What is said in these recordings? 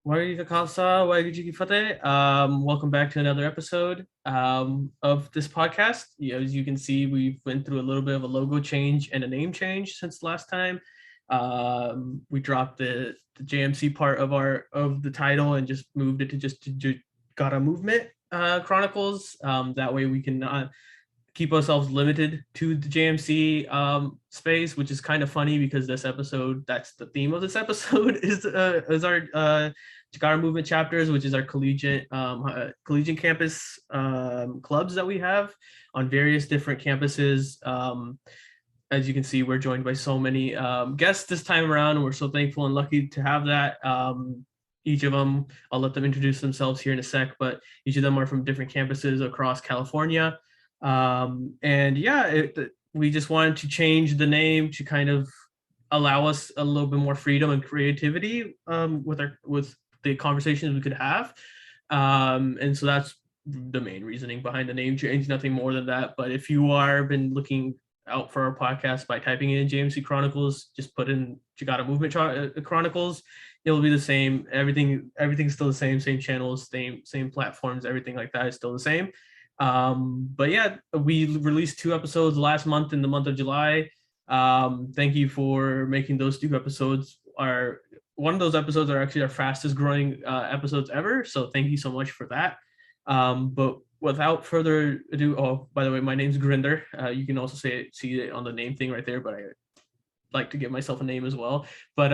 Waheguru Khalsa, Waheguru Ji Ki Fateh. Welcome back to another episode of this podcast. As you can see, we've went through a little bit of a logo change and a name change since last time. We dropped the JMC part of the title and just moved it to just Jakara Movement Chronicles. That way we can not keep ourselves limited to the JMC space, which is kind of funny because this episode, that's the theme of this episode, is our Jakara Movement chapters, which is our collegiate campus clubs that we have on various different campuses. As you can see, we're joined by so many guests this time around, and we're so thankful and lucky to have that. Each of them, I'll let them introduce themselves here in a sec, but each of them are from different campuses across California. And yeah, we just wanted to change the name to kind of allow us a little bit more freedom and creativity with the conversations we could have. And so that's the main reasoning behind the name change, nothing more than that. But if you are been looking out for our podcast by typing in JMC Chronicles, just put in Jakara Movement Chronicles. It'll be the same. Everything's still the same channels, same platforms, everything like that is still the same. But yeah, we released 2 episodes last month in the month of July. Thank you for making those 2 episodes. One of those episodes are actually our fastest growing episodes ever. So thank you so much for that. But without further ado, oh, by the way, my name's Grinder. You can also see it on the name thing right there, but I like to give myself a name as well. But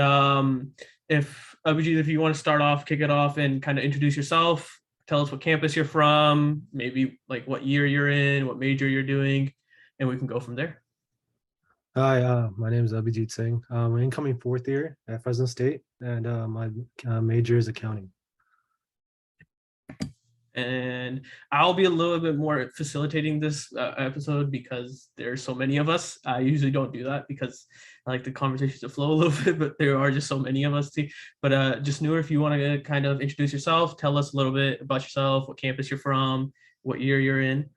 if Abhijit, if you want to start off, kick it off and kind of introduce yourself, tell us what campus you're from, maybe like what year you're in, what major you're doing, and we can go from there. Hi, my name is Abhijit Singh. I'm incoming 4th year at Fresno State, and my major is accounting. And I'll be a little bit more facilitating this episode because there's so many of us. I usually don't do that because I like the conversation to flow a little bit, but there are just so many of us. But just Noor, if you want to kind of introduce yourself, tell us a little bit about yourself, what campus you're from, what year you're in.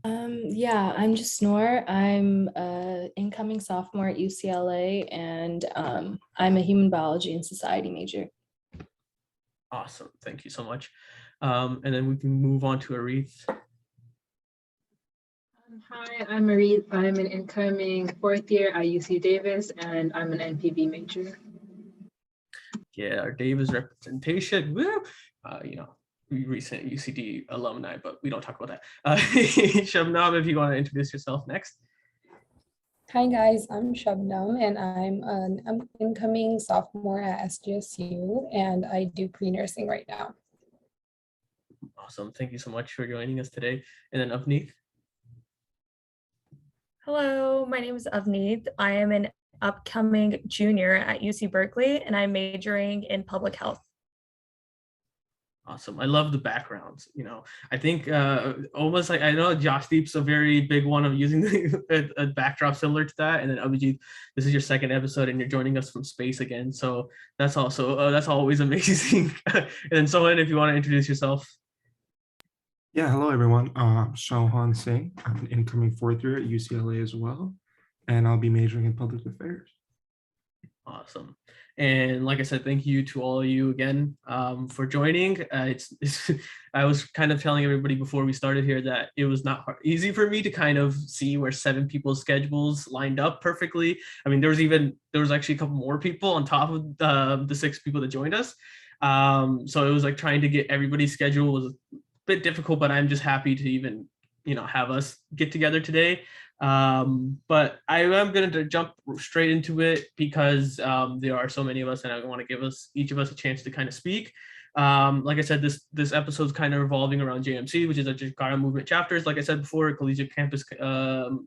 Yeah, I'm just Noor. I'm an incoming sophomore at UCLA, and I'm a human biology and society major. Awesome. Thank you so much. And then we can move on to Arith. Hi, I'm Arith. I'm an incoming 4th year at UC Davis, and I'm an NPV major. Yeah, our Davis representation. Woo! Recent UCD alumni, but we don't talk about that. Shabnam, if you want to introduce yourself next. Hi guys, I'm Shabnam and I'm an incoming sophomore at SGSU and I do pre-nursing right now. Awesome. Thank you so much for joining us today. And then Avneet. Hello, my name is Avneet. I am an upcoming junior at UC Berkeley and I'm majoring in public health. Awesome. I love the backgrounds. I think almost like, I know Jasdeep's a very big one of using a backdrop similar to that. And then Abhijit, this is your 2nd episode and you're joining us from space again. So that's also, that's always amazing. And then Sohan, if you want to introduce yourself. Yeah, hello everyone. Sohan Singh. I'm an incoming 4th year at UCLA as well. And I'll be majoring in public affairs. Awesome. And like I said, thank you to all of you again for joining. I was kind of telling everybody before we started here that it was not easy for me to kind of see where 7 people's schedules lined up perfectly. I mean, there was actually a couple more people on top of the 6 people that joined us. So it was like trying to get everybody's schedule was a bit difficult, but I'm just happy to even, have us get together today. But I am going to jump straight into it because there are so many of us and I want to give each of us a chance to kind of speak. Like I said, this episode is kind of revolving around JMC, which is a Jakara Movement chapters. Like I said before, collegiate campus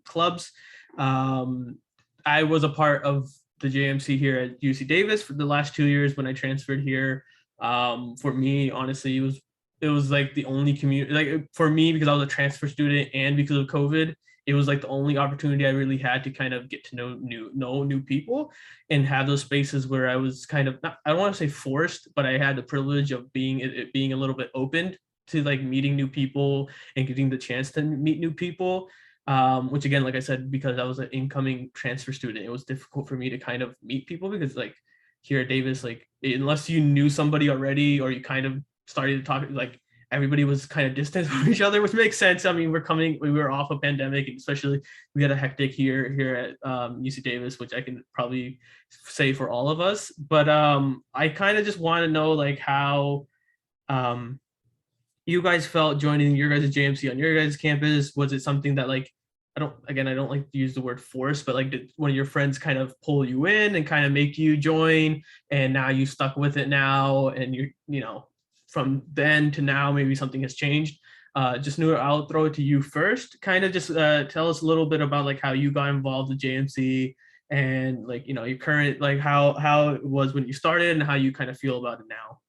clubs. I was a part of the JMC here at UC Davis for the last 2 years when I transferred here. For me, honestly, it was like the only community, like for me, because I was a transfer student and because of COVID, it was like the only opportunity I really had to kind of get to know new people and have those spaces where I was kind of I don't want to say forced, but I had the privilege of being a little bit open to like meeting new people and getting the chance to meet new people. Which again, like I said, because I was an incoming transfer student, it was difficult for me to kind of meet people because like here at Davis, like unless you knew somebody already or you kind of started to talk, like everybody was kind of distant from each other, which makes sense. I mean, we were off a pandemic, and especially we had a hectic here at UC Davis, which I can probably say for all of us. But I kind of just want to know like how you guys felt joining your guys' JMC on your guys' campus. Was it something that like, I don't like to use the word force, but like did one of your friends kind of pull you in and kind of make you join, and now you stuck with it now, and you know, from then to now, maybe something has changed. Just Noor, I'll throw it to you first. Kind of just tell us a little bit about like how you got involved with JMC, and like, you know, your current, like how it was when you started and how you kind of feel about it now.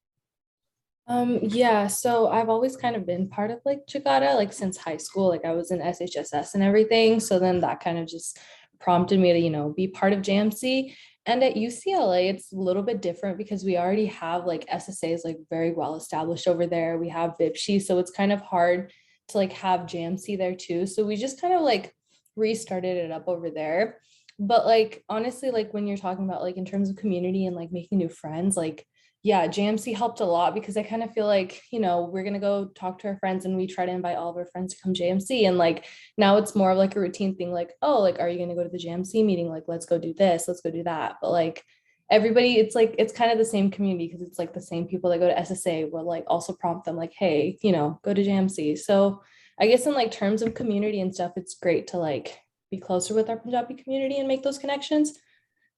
Yeah, so I've always kind of been part of like Jakara, like since high school, like I was in SHSS and everything. So then that kind of just prompted me to, you know, be part of JMC. And at UCLA, it's a little bit different because we already have like SSAs like very well established over there. We have VIPSHI, so it's kind of hard to like have JMC there too. So we just kind of like restarted it up over there. But like honestly, like when you're talking about like in terms of community and like making new friends, like yeah, JMC helped a lot because I kind of feel like, you know, we're going to go talk to our friends and we try to invite all of our friends to come JMC. And like, now it's more of like a routine thing, like, oh, like, are you going to go to the JMC meeting? Like, let's go do this, let's go do that. But like everybody, it's like, it's kind of the same community because it's like the same people that go to SSA will like also prompt them like, hey, you know, go to JMC. So I guess in like terms of community and stuff, it's great to like be closer with our Punjabi community and make those connections.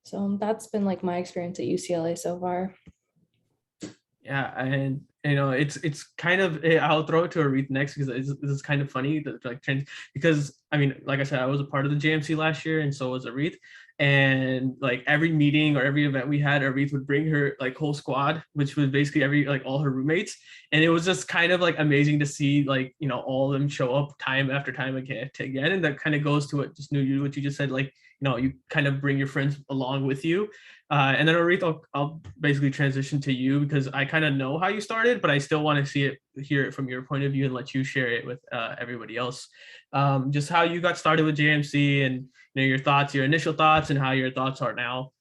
So that's been like my experience at UCLA so far. Yeah, and you know, it's kind of, I'll throw it to Aretha next because this is kind of funny that like because I mean, like I said, I was a part of the JMC last year, and so was Aretha. And like every meeting or every event we had, Aretha would bring her like whole squad, which was basically all her roommates, and it was just kind of like amazing to see like, you know, all of them show up time after time again, and that kind of goes to what you just said, like, you know, you kind of bring your friends along with you. And then Aretha, I'll basically transition to you because I kind of know how you started, but I still want to hear it from your point of view and let you share it with everybody else. Just how you got started with JMC, and you know, your initial thoughts, and how your thoughts are now.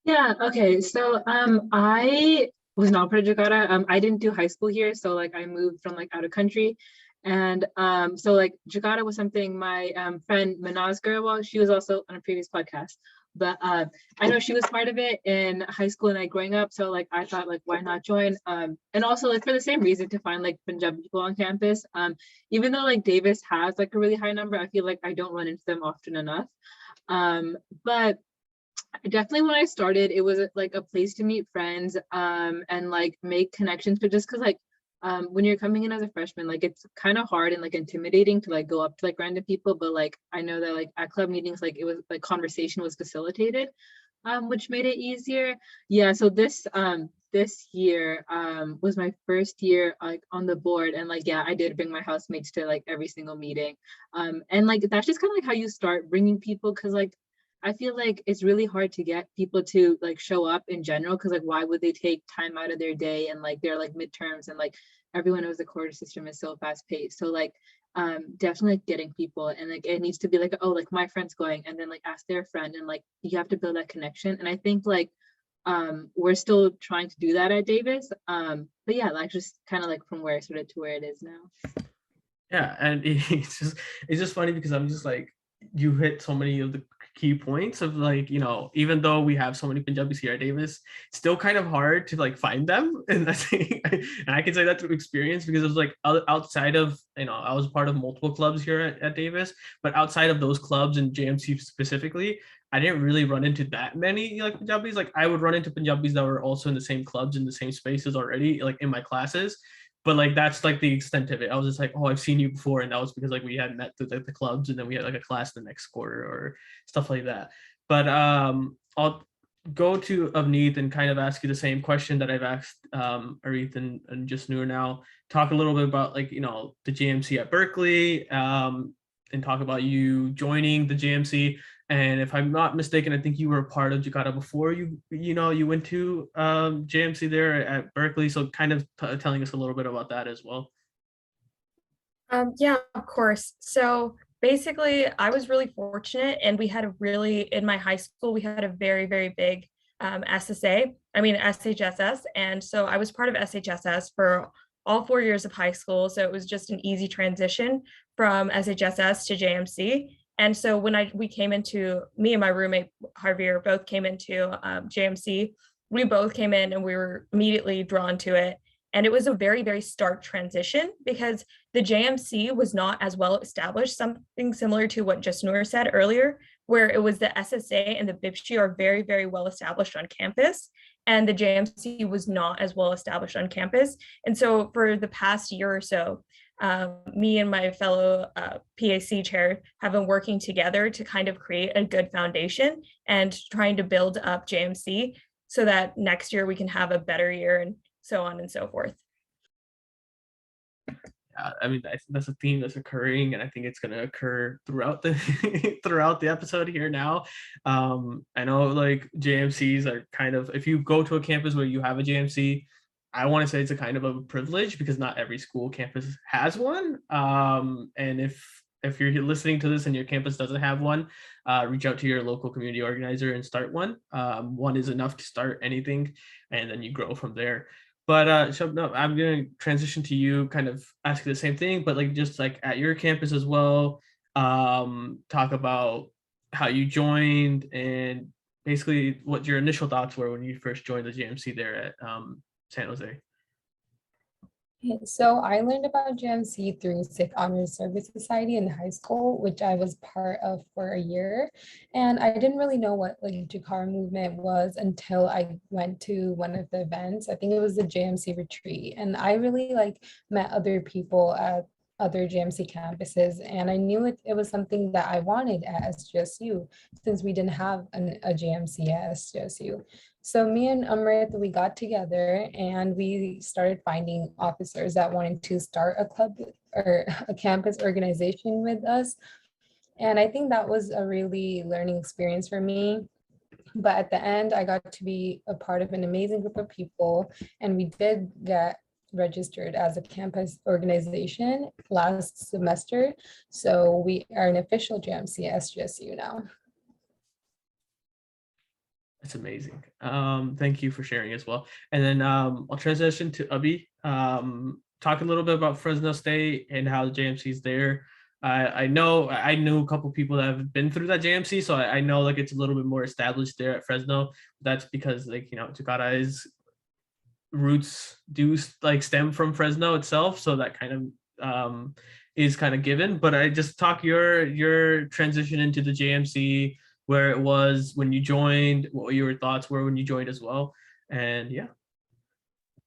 Yeah, okay. So I was not part of Jakarta. I didn't do high school here, so like I moved from like out of country. And so like Jakarta was something my friend Manaz Garwal, she was also on a previous podcast, but I know she was part of it in high school and like growing up. So like I thought like, why not join? And also like for the same reason, to find like Punjabi people on campus. Even though like Davis has like a really high number, I feel like I don't run into them often enough. But definitely when I started, it was like a place to meet friends and like make connections, but just because like when you're coming in as a freshman, like it's kind of hard and like intimidating to like go up to like random people, but like I know that like at club meetings, like it was like conversation was facilitated, which made it easier. Yeah, so this year was my first year like on the board, and like yeah, I did bring my housemates to like every single meeting, and like that's just kind of like how you start bringing people, because like I feel like it's really hard to get people to like show up in general, because like why would they take time out of their day, and like they're like midterms, and like everyone knows the quarter system is so fast paced. So like definitely like, getting people, and like it needs to be like, oh, like my friend's going, and then like ask their friend, and like you have to build that connection. And I think like we're still trying to do that at Davis. But yeah, like just kind of like from where I started to where it is now. Yeah, and it's just funny because I'm just like, you hit so many of the key points of like, you know, even though we have so many Punjabis here at Davis, it's still kind of hard to like find them. And I think, and I can say that through experience, because it was like outside of, you know, I was part of multiple clubs here at Davis, but outside of those clubs and JMC specifically, I didn't really run into that many like Punjabis. Like I would run into Punjabis that were also in the same clubs, in the same spaces already, like in my classes. But like that's like the extent of it. I was just like, oh, I've seen you before, and that was because like we had met through the clubs, and then we had like a class the next quarter or stuff like that. But I'll go to Avneet and kind of ask you the same question that I've asked Arith and just Noor now. Talk a little bit about like, you know, the JMC at Berkeley, and talk about you joining the JMC. And if I'm not mistaken, I think you were a part of Jakara before you went to JMC there at Berkeley. So kind of telling us a little bit about that as well. Yeah, of course. So basically, I was really fortunate, and we had in my high school, we had a very, very big SHSS. And so I was part of SHSS for all 4 years of high school. So it was just an easy transition from SHSS to JMC. And so when me and my roommate Javier both came into JMC, we both came in and we were immediately drawn to it. And it was a very, very stark transition because the JMC was not as well established, something similar to what Just Noor said earlier, where it was the SSA and the BIPSHI are very, very well established on campus. And the JMC was not as well established on campus. And so for the past year or so, me and my fellow PAC chair have been working together to kind of create a good foundation and trying to build up JMC so that next year we can have a better year and so on and so forth. I mean, I think that's a theme that's occurring, and I think it's going to occur throughout the throughout the episode here now. I know like JMCs are kind of, if you go to a campus where you have a JMC, I want to say it's a kind of a privilege because not every school campus has one. And if you're listening to this and your campus doesn't have one, reach out to your local community organizer and start one. One is enough to start anything, and then you grow from there. But Shabnam, I'm going to transition to you, kind of ask you the same thing, but like just like at your campus as well, talk about how you joined and basically what your initial thoughts were when you first joined the JMC there at San Jose. So I learned about GMC through Sikh Honor Service Society in high school, which I was part of for a year. And I didn't really know what like Jakara Movement was until I went to one of the events. I think it was the Jmc Retreat. And I really like met other people at other GMC campuses. And I knew it was something that I wanted at SGSU since we didn't have a GMC at SGSU. So me and Amrit, we got together and we started finding officers that wanted to start a club or a campus organization with us. And I think that was a really learning experience for me. But at the end, I got to be a part of an amazing group of people, and we did get registered as a campus organization last semester. So we are an official GMC at SGSU now. That's amazing. Thank you for sharing as well. And then I'll transition to Abhi. Talk a little bit about Fresno State and how the JMC is there. I knew a couple people that have been through that JMC, so I know like it's a little bit more established there at Fresno. That's because like, you know, Jakara's roots do like stem from Fresno itself, so that kind of is kind of given. But I just talk your transition into the JMC, where it was when you joined, what your thoughts were when you joined as well. And yeah,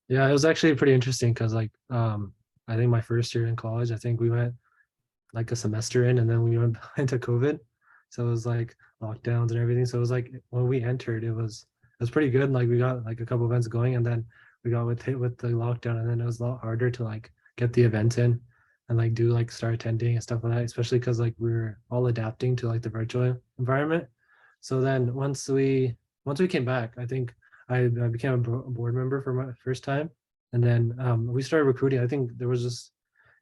it was actually pretty interesting because like I think my first year in college, I think we went like a semester in and then we went into COVID, so it was like lockdowns and everything. So it was like when we entered, it was pretty good. Like we got like a couple events going, and then we got hit with the lockdown, and then it was a lot harder to like get the events in and like do like start attending and stuff like that, especially because like we were all adapting to like the virtual environment. So then once we came back, I think I became a board member for my first time, and then we started recruiting. I think there was just,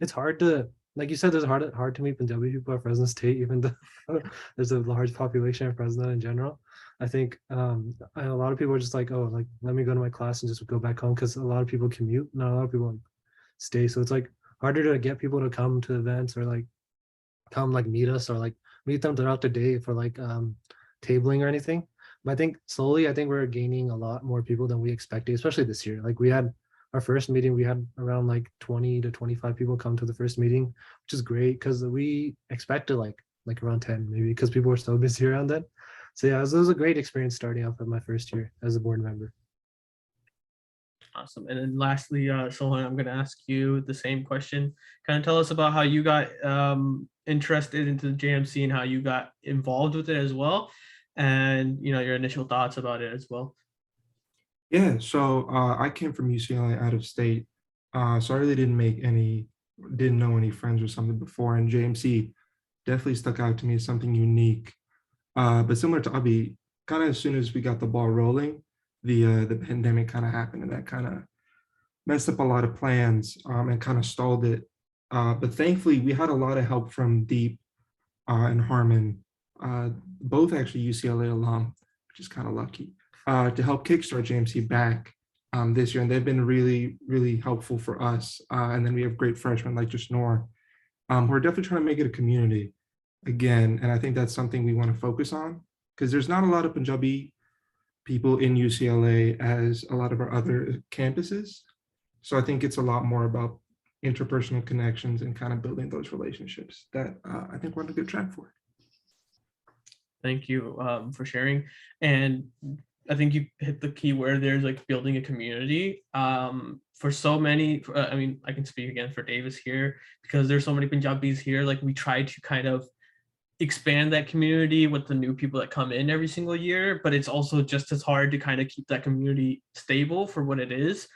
it's hard to, like you said, there's hard to meet Punjabi people at Fresno State, even though there's a large population of Fresno in general. I think a lot of people are just like, oh, like let me go to my class and just go back home, because a lot of people commute, not a lot of people like, stay. So it's like harder to get people to come to events or like come like meet us or like meet them throughout the day for like tabling or anything. But I think slowly, I think we're gaining a lot more people than we expected, especially this year. Like we had our first meeting, we had around like 20 to 25 people come to the first meeting, which is great because we expected like around 10 maybe, because people were so busy around then. So yeah, it was a great experience starting off of my first year as a board member. Awesome. And then lastly, Sohan, I'm going to ask you the same question. Kind of tell us about how you got interested into the JMC and how you got involved with it as well, and you know your initial thoughts about it as well. Yeah, so I came from UCLA out of state, so I really didn't know any friends or something before, and JMC definitely stuck out to me as something unique. But similar to Abhi, kind of as soon as we got the ball rolling, the pandemic kind of happened, and that kind of messed up a lot of plans and kind of stalled it. But thankfully, we had a lot of help from Deep and Harmon, both actually UCLA alum, which is kind of lucky. to help kickstart JMC back this year, and they've been really, really helpful for us. And then we have great freshmen like just Noor, who are definitely trying to make it a community again. And I think that's something we want to focus on, because there's not a lot of Punjabi people in UCLA as a lot of our other campuses. So I think it's a lot more about interpersonal connections and kind of building those relationships that I think we're on a good track for. Thank you for sharing. And I think you hit the key word there, is like building a community. For so many, I mean, I can speak again for Davis here, because there's so many Punjabis here. Like, we try to kind of expand that community with the new people that come in every single year, but it's also just as hard to kind of keep that community stable for what it is,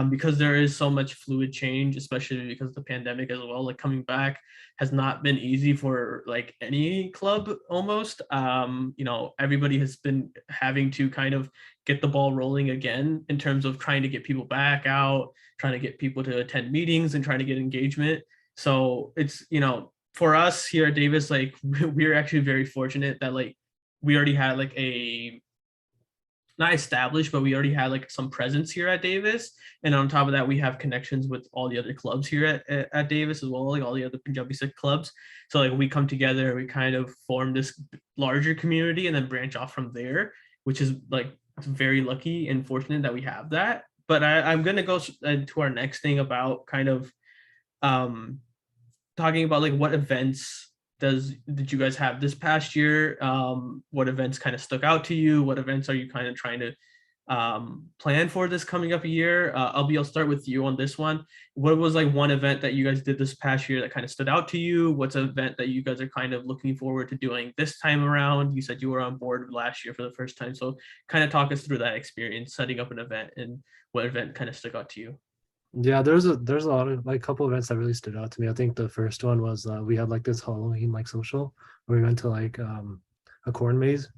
because there is so much fluid change, especially because of the pandemic as well. Like, coming back has not been easy for like any club almost. You know, everybody has been having to kind of get the ball rolling again in terms of trying to get people back out, trying to get people to attend meetings and trying to get engagement. So it's, you know, for us here at Davis, like, we're actually very fortunate that like we already had like a, not established, but we already had like some presence here at Davis. And on top of that, we have connections with all the other clubs here at Davis as well, like all the other Punjabi Sikh clubs. So like we come together, we kind of form this larger community and then branch off from there, which is like very lucky and fortunate that we have that. But I'm going to go to our next thing about kind of talking about like what events did you guys have this past year? What events kind of stuck out to you? What events are you kind of trying to plan for this coming up a year? I'll start with you on this one. What was like one event that you guys did this past year that kind of stood out to you? What's an event that you guys are kind of looking forward to doing this time around? You said you were on board last year for the first time, so kind of talk us through that experience setting up an event and what event kind of stuck out to you. Yeah, there's a lot of like couple events that really stood out to me. I think the first one was we had like this Halloween like social where we went to like a corn maze,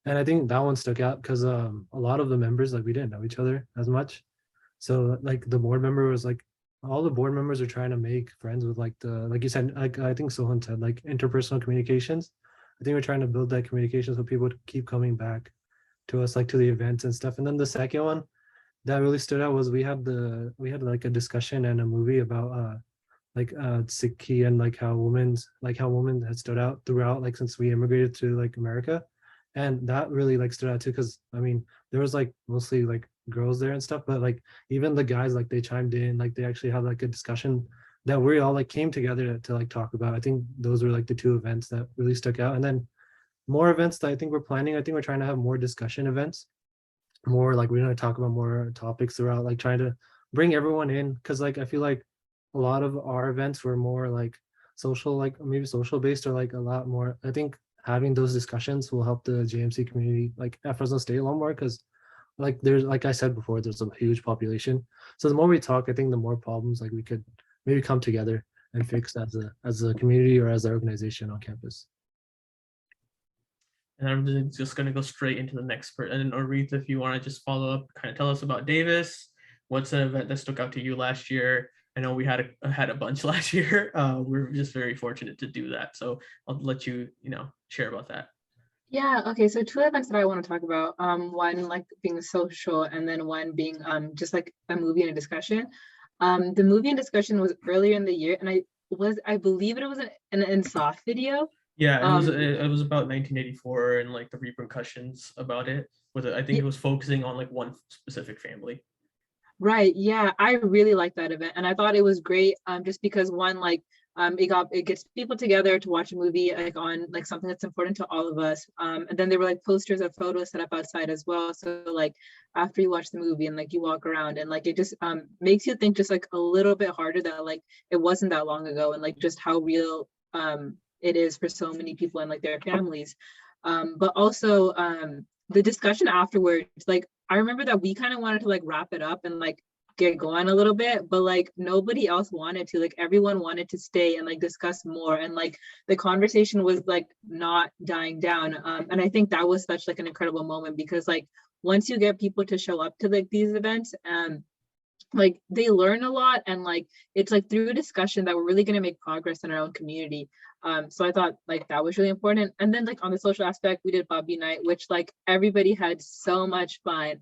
and I think that one stuck out because a lot of the members, like, we didn't know each other as much, so like the board member was like, all the board members are trying to make friends with like the, like you said, like I think Sohan said, like interpersonal communications. I think we're trying to build that communication so people keep coming back to us, like to the events and stuff. And then the second one that really stood out was we had like a discussion and a movie about Sikhi and like how women had stood out throughout, like since we immigrated to like America. And that really like stood out too, because I mean there was like mostly like girls there and stuff, but like even the guys, like they chimed in, like they actually had like a discussion that we all like came together to like talk about. I think those were like the two events that really stuck out. And then more events that I think we're planning, I think we're trying to have more discussion events, more like we're going to talk about more topics throughout, like trying to bring everyone in, because like I feel like a lot of our events were more like social, like maybe social based, or like a lot more, I think having those discussions will help the JMC community like at Fresno State a lot more, because like there's, like I said before, there's a huge population. So the more we talk, I think the more problems like we could maybe come together and fix as a community or as an organization on campus. And I'm just going to go straight into the next part. And Aretha, if you want to just follow up, kind of tell us about Davis. What's an event that stuck out to you last year? I know we had a bunch last year. We're just very fortunate to do that. So I'll let you, share about that. Yeah, okay, so two events that I want to talk about. One like being social, and then one being just like a movie and a discussion. The movie and discussion was earlier in the year, and I believe it was an Insaf video. Yeah, it was about 1984 and like the repercussions about it. I think it was focusing on like one specific family. Right. Yeah, I really liked that event, and I thought it was great. Just because one, like, it gets people together to watch a movie like on like something that's important to all of us. And then there were like posters of photos set up outside as well. So like after you watch the movie and like you walk around, and like it just makes you think just like a little bit harder that like it wasn't that long ago, and like just how real it is for so many people and like their families. But also the discussion afterwards, like I remember that we kind of wanted to like wrap it up and like get going a little bit, but like nobody else wanted to. Like everyone wanted to stay and like discuss more, and like the conversation was like not dying down. And I think that was such like an incredible moment, because like once you get people to show up to like these events, like they learn a lot, and like it's like through discussion that we're really going to make progress in our own community. So I thought like that was really important. And then like on the social aspect, we did Bobby night, which like everybody had so much fun.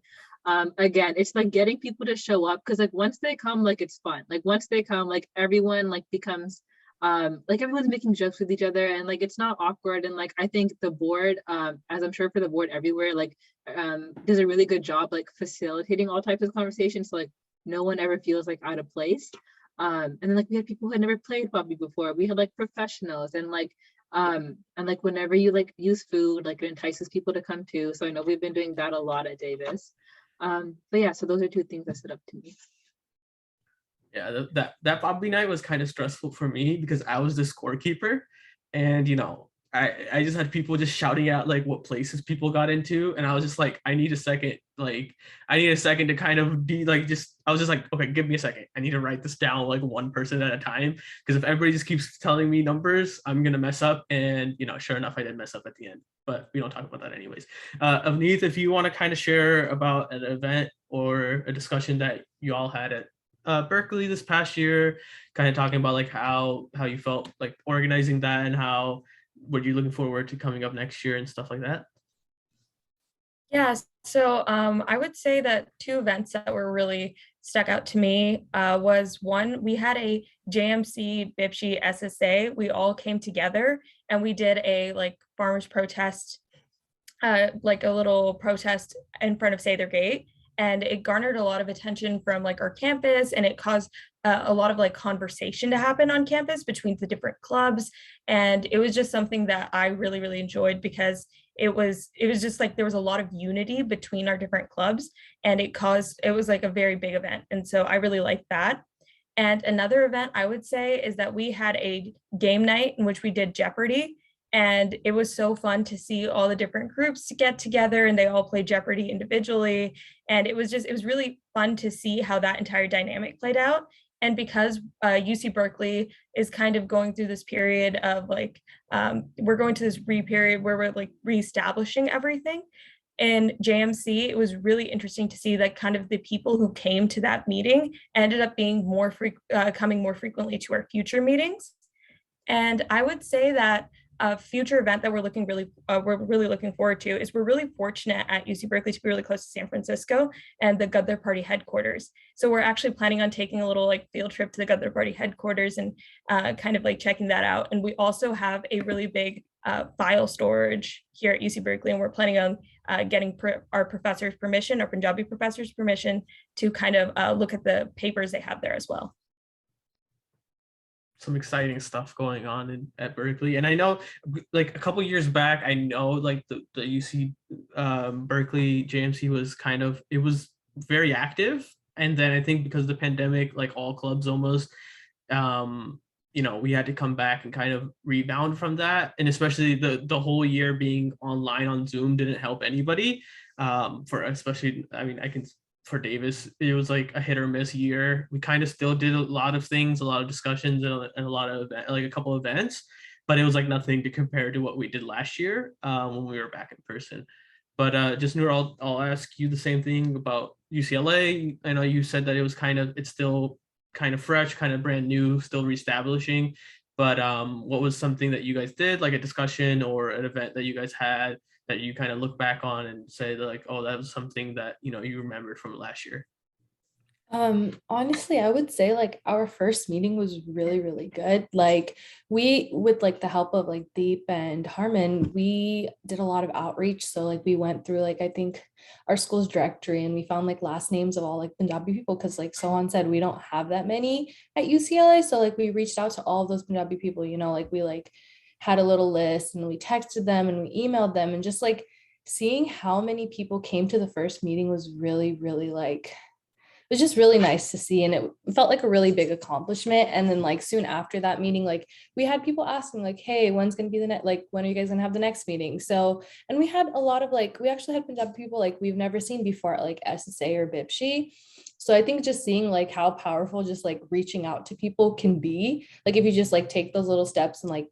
Again, it's like getting people to show up, because like once they come, like it's fun. Like once they come, like everyone like becomes like everyone's making jokes with each other, and like it's not awkward. And like I think the board, as I'm sure for the board everywhere, like does a really good job like facilitating all types of conversations, so like no one ever feels like out of place. And then like we had people who had never played Bobby before. We had like professionals, and like whenever you like use food, like it entices people to come too. So I know we've been doing that a lot at Davis. But yeah, so those are two things that stood up to me. Yeah, that Bobby night was kind of stressful for me because I was the scorekeeper, and I just had people just shouting out like what places people got into, and I was just like, I need a second, like I need a second to kind of be like, just I was just like, okay, give me a second, I need to write this down like one person at a time, because if everybody just keeps telling me numbers, I'm gonna mess up. And sure enough, I did mess up at the end, but we don't talk about that anyways. Avneet, if you want to kind of share about an event or a discussion that you all had at Berkeley this past year, kind of talking about like how you felt like organizing that, and how what you looking forward to coming up next year and stuff like that. Yeah, so I would say that two events that were really stuck out to me was one, we had a JMC Bipshy SSA. We all came together and we did a like farmers protest, like a little protest in front of Sather Gate. And it garnered a lot of attention from like our campus, and it caused a lot of like conversation to happen on campus between the different clubs. And it was just something that I really, really enjoyed, because it was just like there was a lot of unity between our different clubs, and it was like a very big event. And so I really liked that. And another event I would say is that we had a game night in which we did Jeopardy. And it was so fun to see all the different groups get together, and they all play Jeopardy individually. And it was really fun to see how that entire dynamic played out. And because UC Berkeley is kind of going through this period of like, we're going to this period where we're like reestablishing everything. In JMC, it was really interesting to see that kind of the people who came to that meeting ended up being coming more frequently to our future meetings. And I would say that a future event that we're really looking forward to is we're really fortunate at UC Berkeley to be really close to San Francisco and the Gudler Party headquarters. So we're actually planning on taking a little like field trip to the Gudler Party headquarters and kind of like checking that out. And we also have a really big file storage here at UC Berkeley, and we're planning on getting our professors' permission, our Punjabi professors' permission to kind of look at the papers they have there as well. Some exciting stuff going on at Berkeley. And I know like a couple years back, I know like the UC Berkeley JMC was it was very active. And then I think because of the pandemic, like all clubs almost, we had to come back and kind of rebound from that. And especially the whole year being online on Zoom didn't help anybody. For Davis, it was like a hit or miss year. We kind of still did a lot of things, a lot of discussions, and a lot of like a couple of events, but it was like nothing to compare to what we did last year when we were back in person. But just Noor, I'll ask you the same thing about UCLA. I know you said that it's still kind of fresh, kind of brand new, still reestablishing. But what was something that you guys did, like a discussion or an event that you guys had that you kind of look back on and say that like, oh, that was something that you remembered from last year? Honestly, I would say like our first meeting was really, really good. Like we, with like the help of like Deep and Harmon, we did a lot of outreach. So like we went through like, I think our school's directory, and we found like last names of all like Punjabi people. Cause like Sohan said, we don't have that many at UCLA. So like we reached out to all of those Punjabi people, like we like had a little list, and we texted them and we emailed them, and just like seeing how many people came to the first meeting was really, really like, it was just really nice to see, and it felt like a really big accomplishment. And then like soon after that meeting, like we had people asking like, hey, when's going to be the next, like when are you guys going to have the next meeting? So, and we had a lot of like, we actually had Punjabi people like we've never seen before at like SSA or Bipshy. So I think just seeing like how powerful just like reaching out to people can be, like if you just like take those little steps and like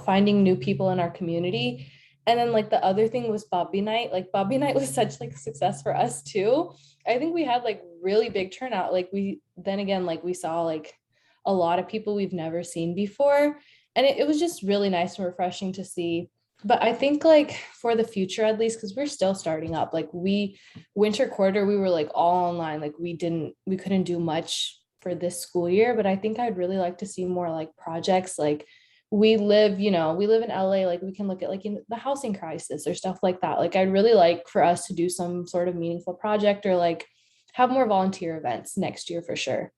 finding new people in our community. And then like the other thing was Bobby Night. Like Bobby Night was such like a success for us too. I think we had like really big turnout. Like we then again, like we saw like a lot of people we've never seen before. And it was just really nice and refreshing to see. But I think like for the future, at least, because we're still starting up, like we winter quarter, we were like all online. Like we couldn't do much for this school year. But I think I'd really like to see more like projects like we live in LA, like we can look at like in the housing crisis or stuff like that. Like I'd really like for us to do some sort of meaningful project or like have more volunteer events next year for sure.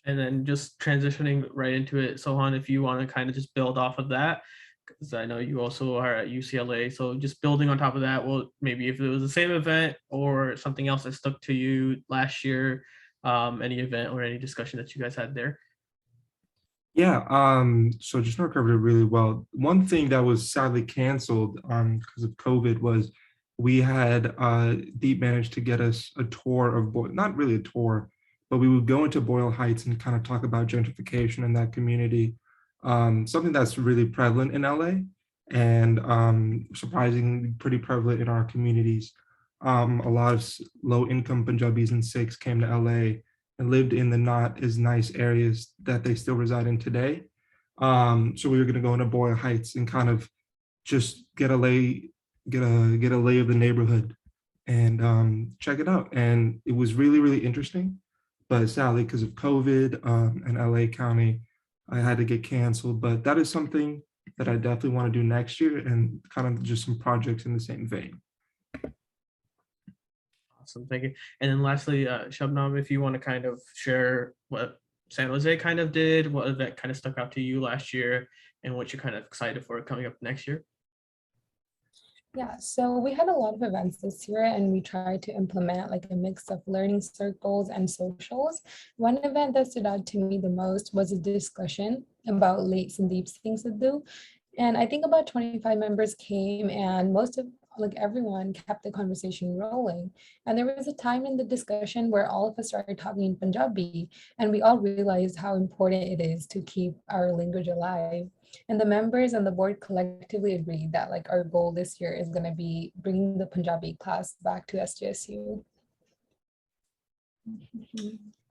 And then just transitioning right into it, Sohan, if you want to kind of just build off of that, because I know you also are at UCLA. So just building on top of that, well, maybe if it was the same event or something else that stuck to you last year, any event or any discussion that you guys had there. Yeah, so just not covered it really well. One thing that was sadly canceled because of COVID was we had Deep managed to get us a tour of not really a tour, but we would go into Boyle Heights and kind of talk about gentrification in that community, something that's really prevalent in LA and surprisingly pretty prevalent in our communities. A lot of low-income Punjabis and Sikhs came to LA and lived in the not as nice areas that they still reside in today. So we were going to go into Boyle Heights and kind of just get a lay of the neighborhood and check it out. And it was really, really interesting. But sadly, because of COVID and LA County, I had to get canceled. But that is something that I definitely want to do next year and kind of just some projects in the same vein. Awesome, thank you. And then lastly, Shabnam, if you want to kind of share what San Jose kind of did, what event kind of stuck out to you last year, and what you're kind of excited for coming up next year. Yeah, so we had a lot of events this year and we tried to implement like a mix of learning circles and socials. One event that stood out to me the most was a discussion about late Sandeep Singh Sidhu. And I think about 25 members came and most of like everyone kept the conversation rolling. And there was a time in the discussion where all of us started talking in Punjabi and we all realized how important it is to keep our language alive. And the members and the board collectively agreed that like our goal this year is going to be bringing the Punjabi class back to SJSU.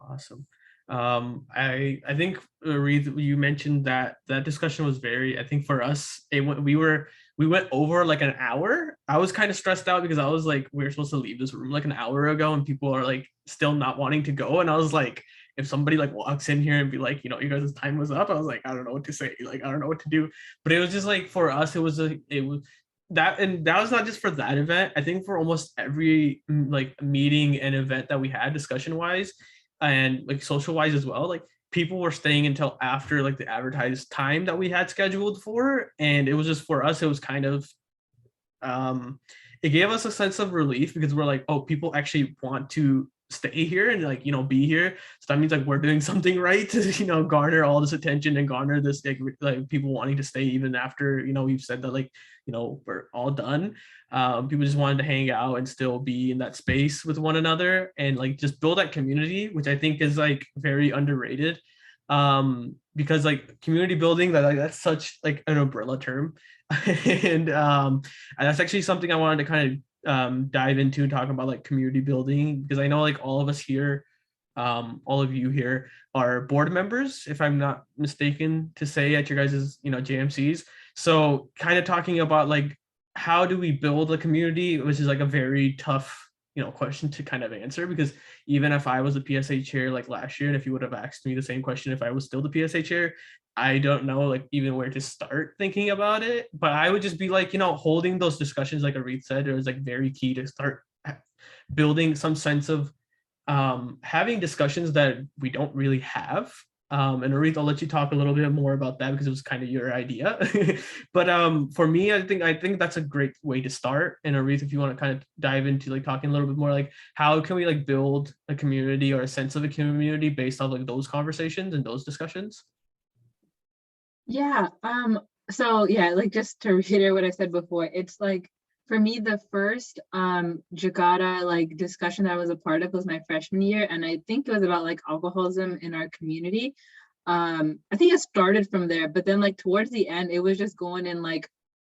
Awesome. I think Reed, you mentioned that discussion was very, I think for us, we went over like an hour. I was kind of stressed out because I was like, we were supposed to leave this room like an hour ago and people are like still not wanting to go. And I was like, if somebody like walks in here and be like, you know, you guys' time was up, I was like, I don't know what to say. Like, I don't know what to do. But it was just like, for us, it was that, and that was not just for that event. I think for almost every like meeting and event that we had discussion wise and like social wise as well, like people were staying until after like the advertised time that we had scheduled for. And it was just, for us, it was kind of, it gave us a sense of relief because we're like, oh, people actually want to stay here and like, you know, be here. So that means like we're doing something right to, you know, garner all this attention and garner this like people wanting to stay even after, you know, we've said that like, you know, we're all done. People just wanted to hang out and still be in that space with one another and like just build that community, which I think is like very underrated. Because like community building, that's such like an umbrella term. And that's actually something I wanted to kind of dive into, talking about like community building, because I know like all of us here, all of you here are board members, if I'm not mistaken to say, at your guys's, you know, JMCs. So kind of talking about like, how do we build a community, which is like a very tough, you know, question to kind of answer, because even if I was the PSA chair like last year, and if you would have asked me the same question if I was still the PSA chair, I don't know like even where to start thinking about it. But I would just be like, you know, holding those discussions, like Arit said, it was like very key to start building some sense of having discussions that we don't really have. And Arit, I'll let you talk a little bit more about that because it was kind of your idea. But for me, I think that's a great way to start. And Arit, if you want to kind of dive into like talking a little bit more, like how can we like build a community or a sense of a community based on like those conversations and those discussions? Yeah, so yeah, like just to reiterate what I said before, it's like for me the first Jakara like discussion that I was a part of was my freshman year, and I think it was about like alcoholism in our community. I think it started from there, but then like towards the end it was just going in like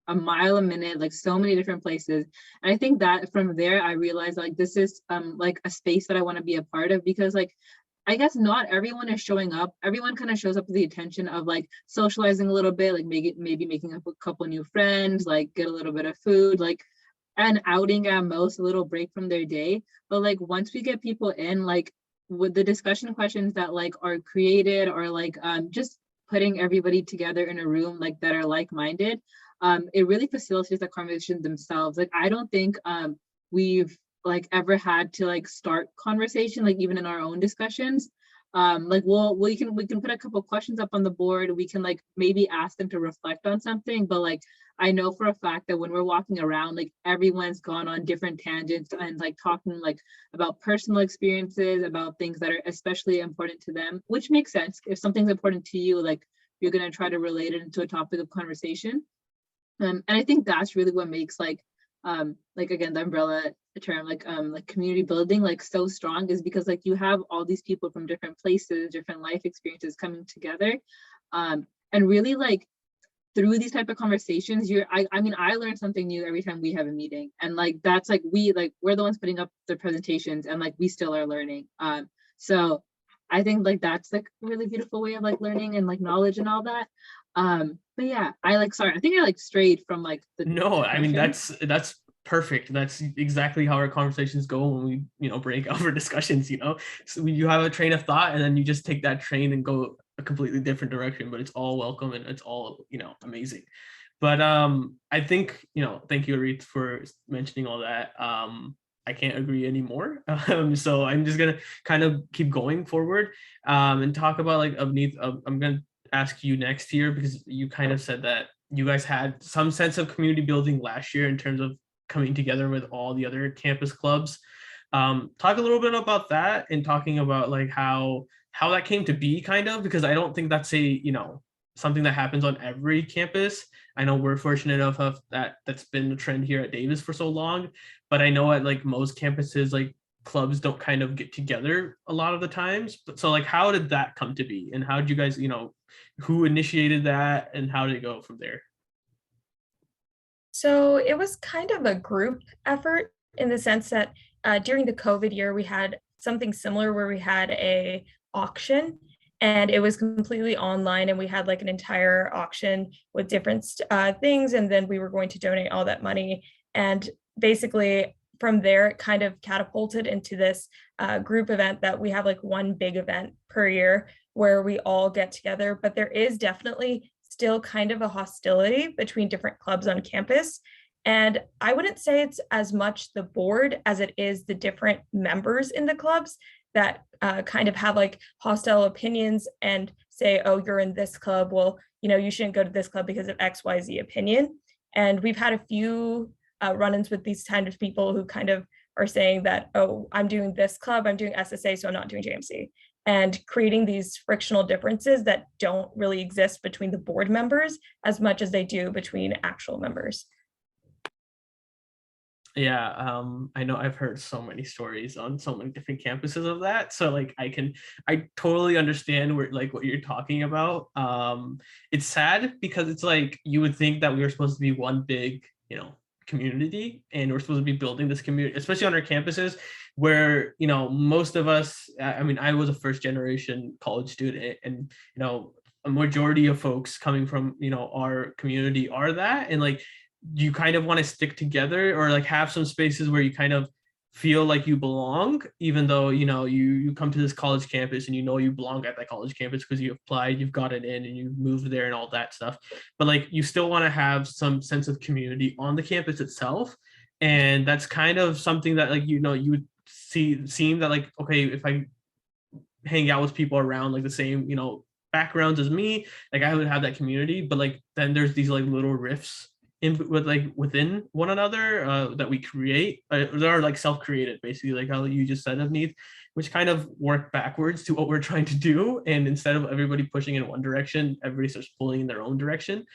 a mile a minute, like so many different places. And I think that from there, I realized like this is like a space that I want to be a part of, because like I guess not everyone is showing up. Everyone kind of shows up with the intention of like socializing a little bit, like maybe making up a couple new friends, like get a little bit of food, like an outing at most, a little break from their day. But like once we get people in, like with the discussion questions that like are created, or like just putting everybody together in a room like that are like-minded, it really facilitates the conversation themselves. Like I don't think we've like ever had to like start conversation, like even in our own discussions. Like we can put a couple questions up on the board, we can like maybe ask them to reflect on something, but like I know for a fact that when we're walking around, like everyone's gone on different tangents and like talking like about personal experiences, about things that are especially important to them, which makes sense. If something's important to you, like you're going to try to relate it into a topic of conversation. And I think that's really what makes like again, the umbrella term, like community building, like so strong, is because like you have all these people from different places, different life experiences coming together. And really like through these type of conversations, I mean, I learn something new every time we have a meeting. And like, that's like, we're the ones putting up the presentations, and like, we still are learning. So I think like, that's like a really beautiful way of like learning and like knowledge and all that. But yeah, sorry, I think I like strayed from like the No, I mean, question. that's perfect. That's exactly how our conversations go when we, break out for discussions, So you have a train of thought, and then you just take that train and go a completely different direction, but it's all welcome and it's all, amazing. But I think, thank you, Arit, for mentioning all that. I can't agree anymore. So I'm just gonna kind of keep going forward and talk about like I'm gonna ask you next year, because you kind of said that you guys had some sense of community building last year in terms of coming together with all the other campus clubs. Talk a little bit about that, and talking about like how that came to be, kind of, because I don't think that's a something that happens on every campus. I know we're fortunate enough of that's been the trend here at Davis for so long, but I know at like most campuses, like clubs don't kind of get together a lot of the times. But so like, how did that come to be, and how did you guys, who initiated that, and how did it go from there? So it was kind of a group effort, in the sense that during the COVID year, we had something similar where we had a auction, and it was completely online, and we had like an entire auction with different things, and then we were going to donate all that money. And basically from there, it kind of catapulted into this group event that we have like one big event per year where we all get together. But there is definitely still kind of a hostility between different clubs on campus. And I wouldn't say it's as much the board as it is the different members in the clubs that kind of have like hostile opinions and say, oh, you're in this club, well, you shouldn't go to this club because of XYZ opinion. And we've had a few run-ins with these kind of people who kind of are saying that, oh, I'm doing this club, I'm doing SSA, so I'm not doing JMC. And creating these frictional differences that don't really exist between the board members as much as they do between actual members. Yeah, I know I've heard so many stories on so many different campuses of that. So like I totally understand what you're talking about. It's sad because it's like you would think that we were supposed to be one big, community, and we're supposed to be building this community, especially on our campuses where, most of us, I mean, I was a first generation college student, and, a majority of folks coming from, our community are that. And like, you kind of want to stick together, or like have some spaces where you kind of feel like you belong, even though you come to this college campus and you belong at that college campus because you applied, you've got it in, and you moved there and all that stuff. But like, you still want to have some sense of community on the campus itself. And that's kind of something that like you would seem that like, okay, if I hang out with people around like the same backgrounds as me, like I would have that community. But like then there's these like little rifts within one another that we create. They're like self-created, basically, like how you just said, Avneet, which kind of work backwards to what we're trying to do. And instead of everybody pushing in one direction, everybody starts pulling in their own direction.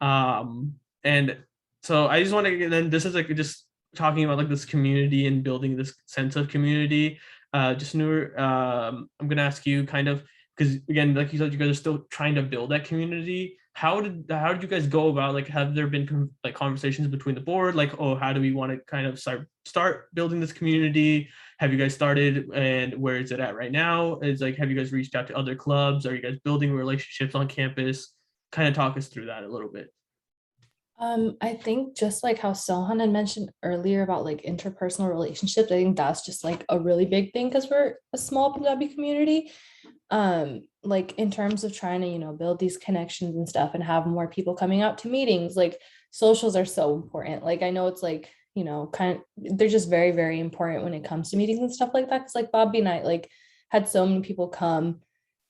And so I just want to, then this is like just talking about like this community and building this sense of community. Just Noor, I'm gonna ask you kind of, because again, like you said, you guys are still trying to build that community. how did you guys go about, like, have there been like conversations between the board, like, oh, how do we want to kind of start building this community? Have you guys started, and where is it at right now? Is like, have you guys reached out to other clubs? Are you guys building relationships on campus? Kind of talk us through that a little bit. I think just like how Sohan had mentioned earlier about like interpersonal relationships, I think that's just like a really big thing because we're a small Punjabi community. Like in terms of trying to, you know, build these connections and stuff and have more people coming out to meetings, like socials are so important. Like I know it's like, you know, kind of they're just very, very important when it comes to meetings and stuff like that. Cause like Bobby and I like had so many people come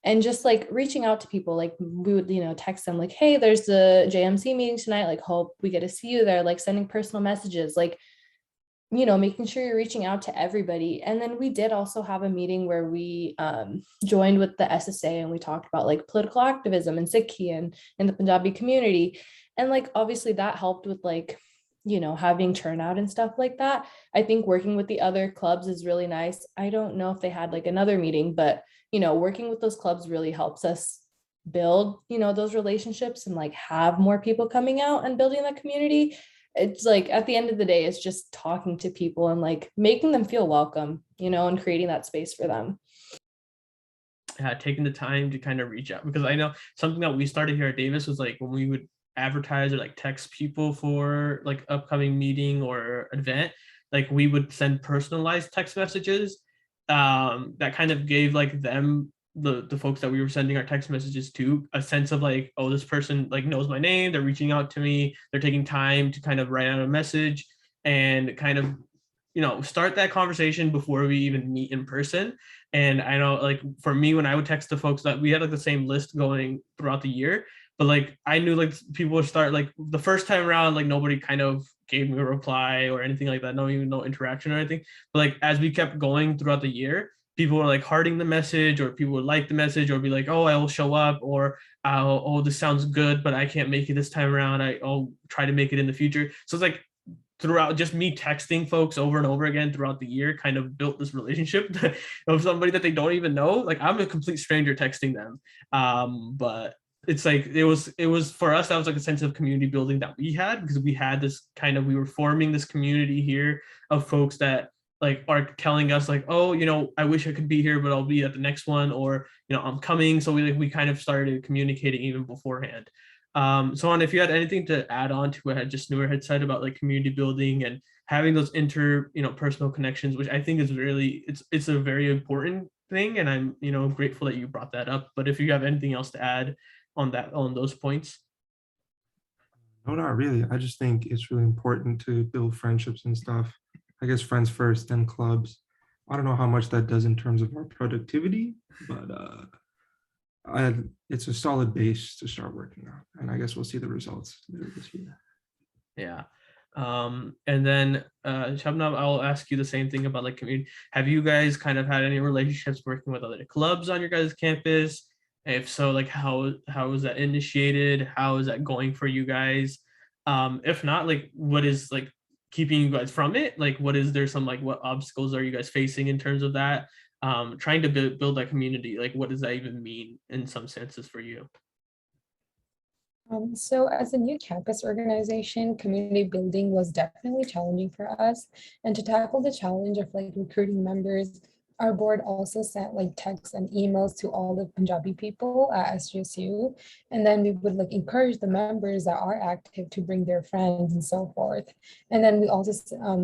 and just like reaching out to people, like we would, you know, text them like, hey, there's the JMC meeting tonight, like hope we get to see you there, like sending personal messages, like, you know, making sure you're reaching out to everybody. And then we did also have a meeting where we joined with the SSA and we talked about like political activism and Sikhi and in the Punjabi community. And like obviously that helped with like, you know, having turnout and stuff like that. I think working with the other clubs is really nice. I don't know if they had like another meeting, but you know, working with those clubs really helps us build, you know, those relationships and like have more people coming out and building that community. It's like at the end of the day, it's just talking to people and like making them feel welcome, you know, and creating that space for them. Taking the time to kind of reach out, because I know something that we started here at Davis was like when we would advertise or like text people for like upcoming meeting or event, like we would send personalized text messages that kind of gave like them, the folks that we were sending our text messages to, a sense of like, oh, this person like knows my name, they're reaching out to me, they're taking time to kind of write out a message and kind of, you know, start that conversation before we even meet in person. And I know like for me, when I would text the folks, that we had like the same list going throughout the year, but like I knew like people would start like the first time around, like nobody kind of gave me a reply or anything like that, no interaction or anything. But like as we kept going throughout the year, people were like hearting the message, or people would like the message, or be like, oh, I will show up, or oh, this sounds good, but I can't make it this time around, I'll try to make it in the future. So it's like throughout just me texting folks over and over again throughout the year kind of built this relationship of somebody that they don't even know. Like I'm a complete stranger texting them, but it's like it was for us, that was like a sense of community building that we had, because we had this kind of, we were forming this community here of folks that like are telling us like, oh, you know, I wish I could be here, but I'll be at the next one, or you know, I'm coming. So we kind of started communicating even beforehand. So on, if you had anything to add on to what just Noor had said about like community building and having those personal connections, which I think is really, it's a very important thing, and I'm, you know, grateful that you brought that up. But if you have anything else to add on that, on those points. No, not really. I just think it's really important to build friendships and stuff. I guess friends first, then clubs. I don't know how much that does in terms of our productivity, but it's a solid base to start working on. And I guess we'll see the results later this year. Yeah. And then Shabnam, I'll ask you the same thing about like community. Have you guys kind of had any relationships working with other clubs on your guys' campus? If so, like how is that initiated? How is that going for you guys? If not, like what is like keeping you guys from it? Like what is there some like what obstacles are you guys facing in terms of that? Trying to build that community, like what does that even mean in some senses for you? So as a new campus organization, community building was definitely challenging for us. And to tackle the challenge of like recruiting members, our board also sent like texts and emails to all the Punjabi people at SGSU. And then we would like encourage the members that are active to bring their friends and so forth. And then we also,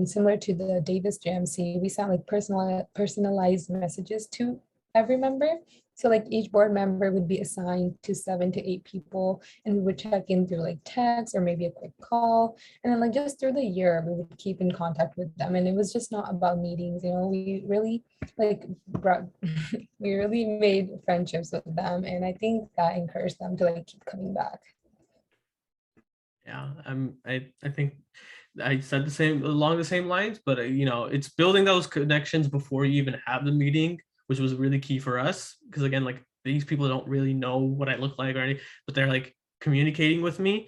similar to the Davis JMC, we sent like personalized messages to every member. So like each board member would be assigned to 7 to 8 people, and we would check in through like text or maybe a quick call. And then like just through the year, we would keep in contact with them. And it was just not about meetings, you know, we really like we really made friendships with them. And I think that encouraged them to like keep coming back. Yeah, I think I said the same, along the same lines, but you know, it's building those connections before you even have the meeting, which was really key for us, because again, like these people don't really know what I look like or anything, but they're like communicating with me,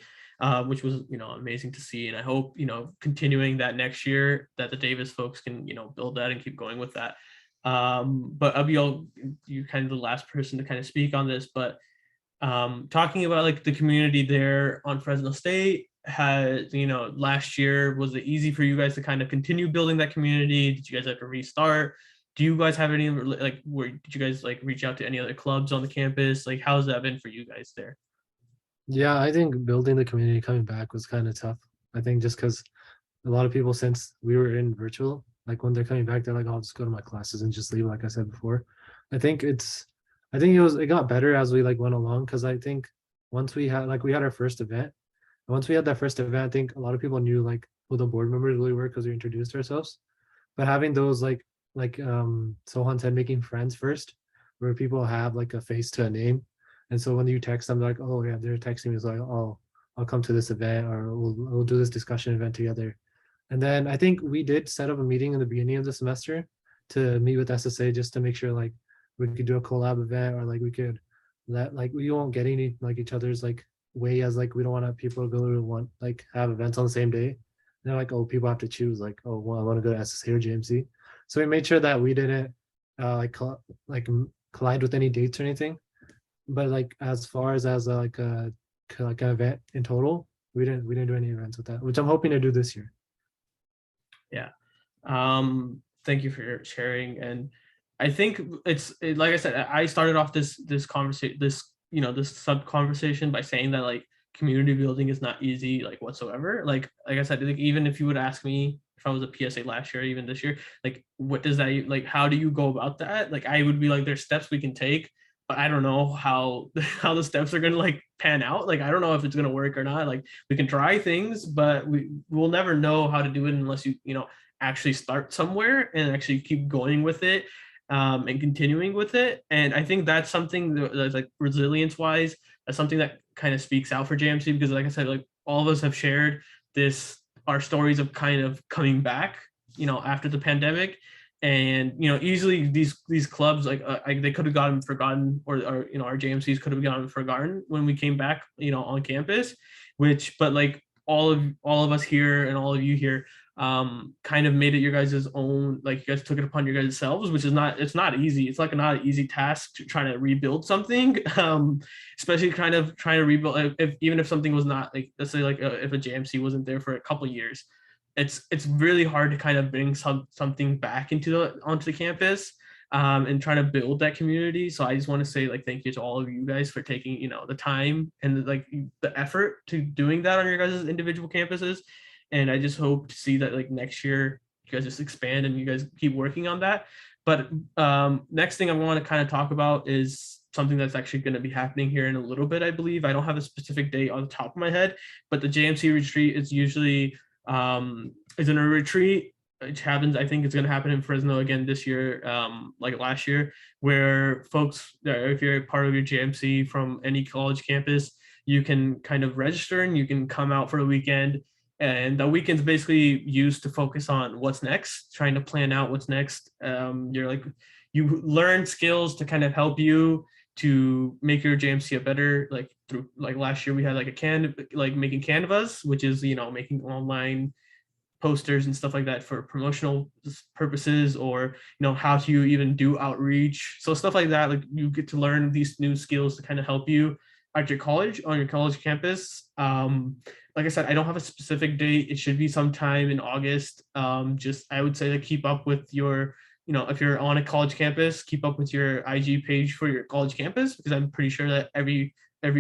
which was, you know, amazing to see. And I hope, you know, continuing that next year, that the Davis folks can, you know, build that and keep going with that. But Abiel, you're kind of the last person to kind of speak on this, but talking about like the community there on Fresno State. Has, you know, last year, was it easy for you guys to kind of continue building that community? Did you guys have to restart? Do you guys have any, like, where did you guys like reach out to any other clubs on the campus? Like, how's that been for you guys there? Yeah, I think building the community coming back was kind of tough. I think just because a lot of people, since we were in virtual, like when they're coming back, they're like, "Oh, I'll just go to my classes and just leave," like I said before. I think it's, I think it got better as we like went along, because I think once we had our first event, and once we had that first event, I think a lot of people knew like who the board members really were because we introduced ourselves. But having those like Sohan said, making friends first, where people have like a face to a name, and so when you text them, like, "Oh yeah," they're texting me, it's like, "Oh, I'll come to this event, or we'll do this discussion event together." And then I think we did set up a meeting in the beginning of the semester to meet with SSA, just to make sure like we could do a collab event, or like we could let, like, we won't get any like each other's like way, as like we don't want people to go to one, like have events on the same day. They're like, "Oh, people have to choose, like, oh, well, I want to go to SSA or JMC." So we made sure that we didn't collide with any dates or anything. But like as far as like an event in total, we didn't do any events with that, which I'm hoping to do this year. Yeah. Thank you for sharing. And I think like I said, I started off this conversation, this sub conversation by saying that like community building is not easy, like whatsoever. Like I said, like, even if you would ask me if I was a PSA last year, even this year, like what does that, like, how do you go about that? Like I would be like, there's steps we can take, but I don't know how how the steps are gonna like pan out. Like I don't know if it's gonna work or not. Like we can try things, but we'll never know how to do it unless you know, actually start somewhere and actually keep going with it, and continuing with it. And I think that's something that's like resilience wise, that's something that kind of speaks out for JMC, because like I said, like all of us have shared this, our stories of kind of coming back, you know, after the pandemic. And you know, easily these clubs like they could have gotten forgotten, or you know, our JMCs could have gotten forgotten when we came back, you know, on campus. Which, but like all of us here and all of you here, kind of made it your guys' own. Like you guys took it upon your guys selves, which is not, it's not easy. It's like not an easy task to try to rebuild something, especially kind of trying to rebuild, if even if something was not, like, let's say like if a JMC wasn't there for a couple years, it's really hard to kind of bring something back onto the campus, and trying to build that community. So I just want to say like thank you to all of you guys for taking, you know, the time and like the effort to doing that on your guys' individual campuses. And I just hope to see that like next year you guys just expand and you guys keep working on that. But next thing I want to kind of talk about is something that's actually going to be happening here in a little bit, I believe. I don't have a specific date on the top of my head, but the JMC retreat is usually is in a retreat, which happens, I think it's going to happen in Fresno again this year, like last year, where folks, if you're a part of your JMC from any college campus, you can kind of register and you can come out for a weekend. And the weekend's basically used to focus on what's next, trying to plan out what's next. You're like, you learn skills to kind of help you to make your JMC a better, like through, like last year we had like like making canvas, which is, you know, making online posters and stuff like that for promotional purposes, or you know, how to even do outreach. So stuff like that, like you get to learn these new skills to kind of help you at your college, on your college campus. Like I said, I don't have a specific date. It should be sometime in August. Just I would say to keep up with your, you know, if you're on a college campus, keep up with your IG page for your college campus, because I'm pretty sure that every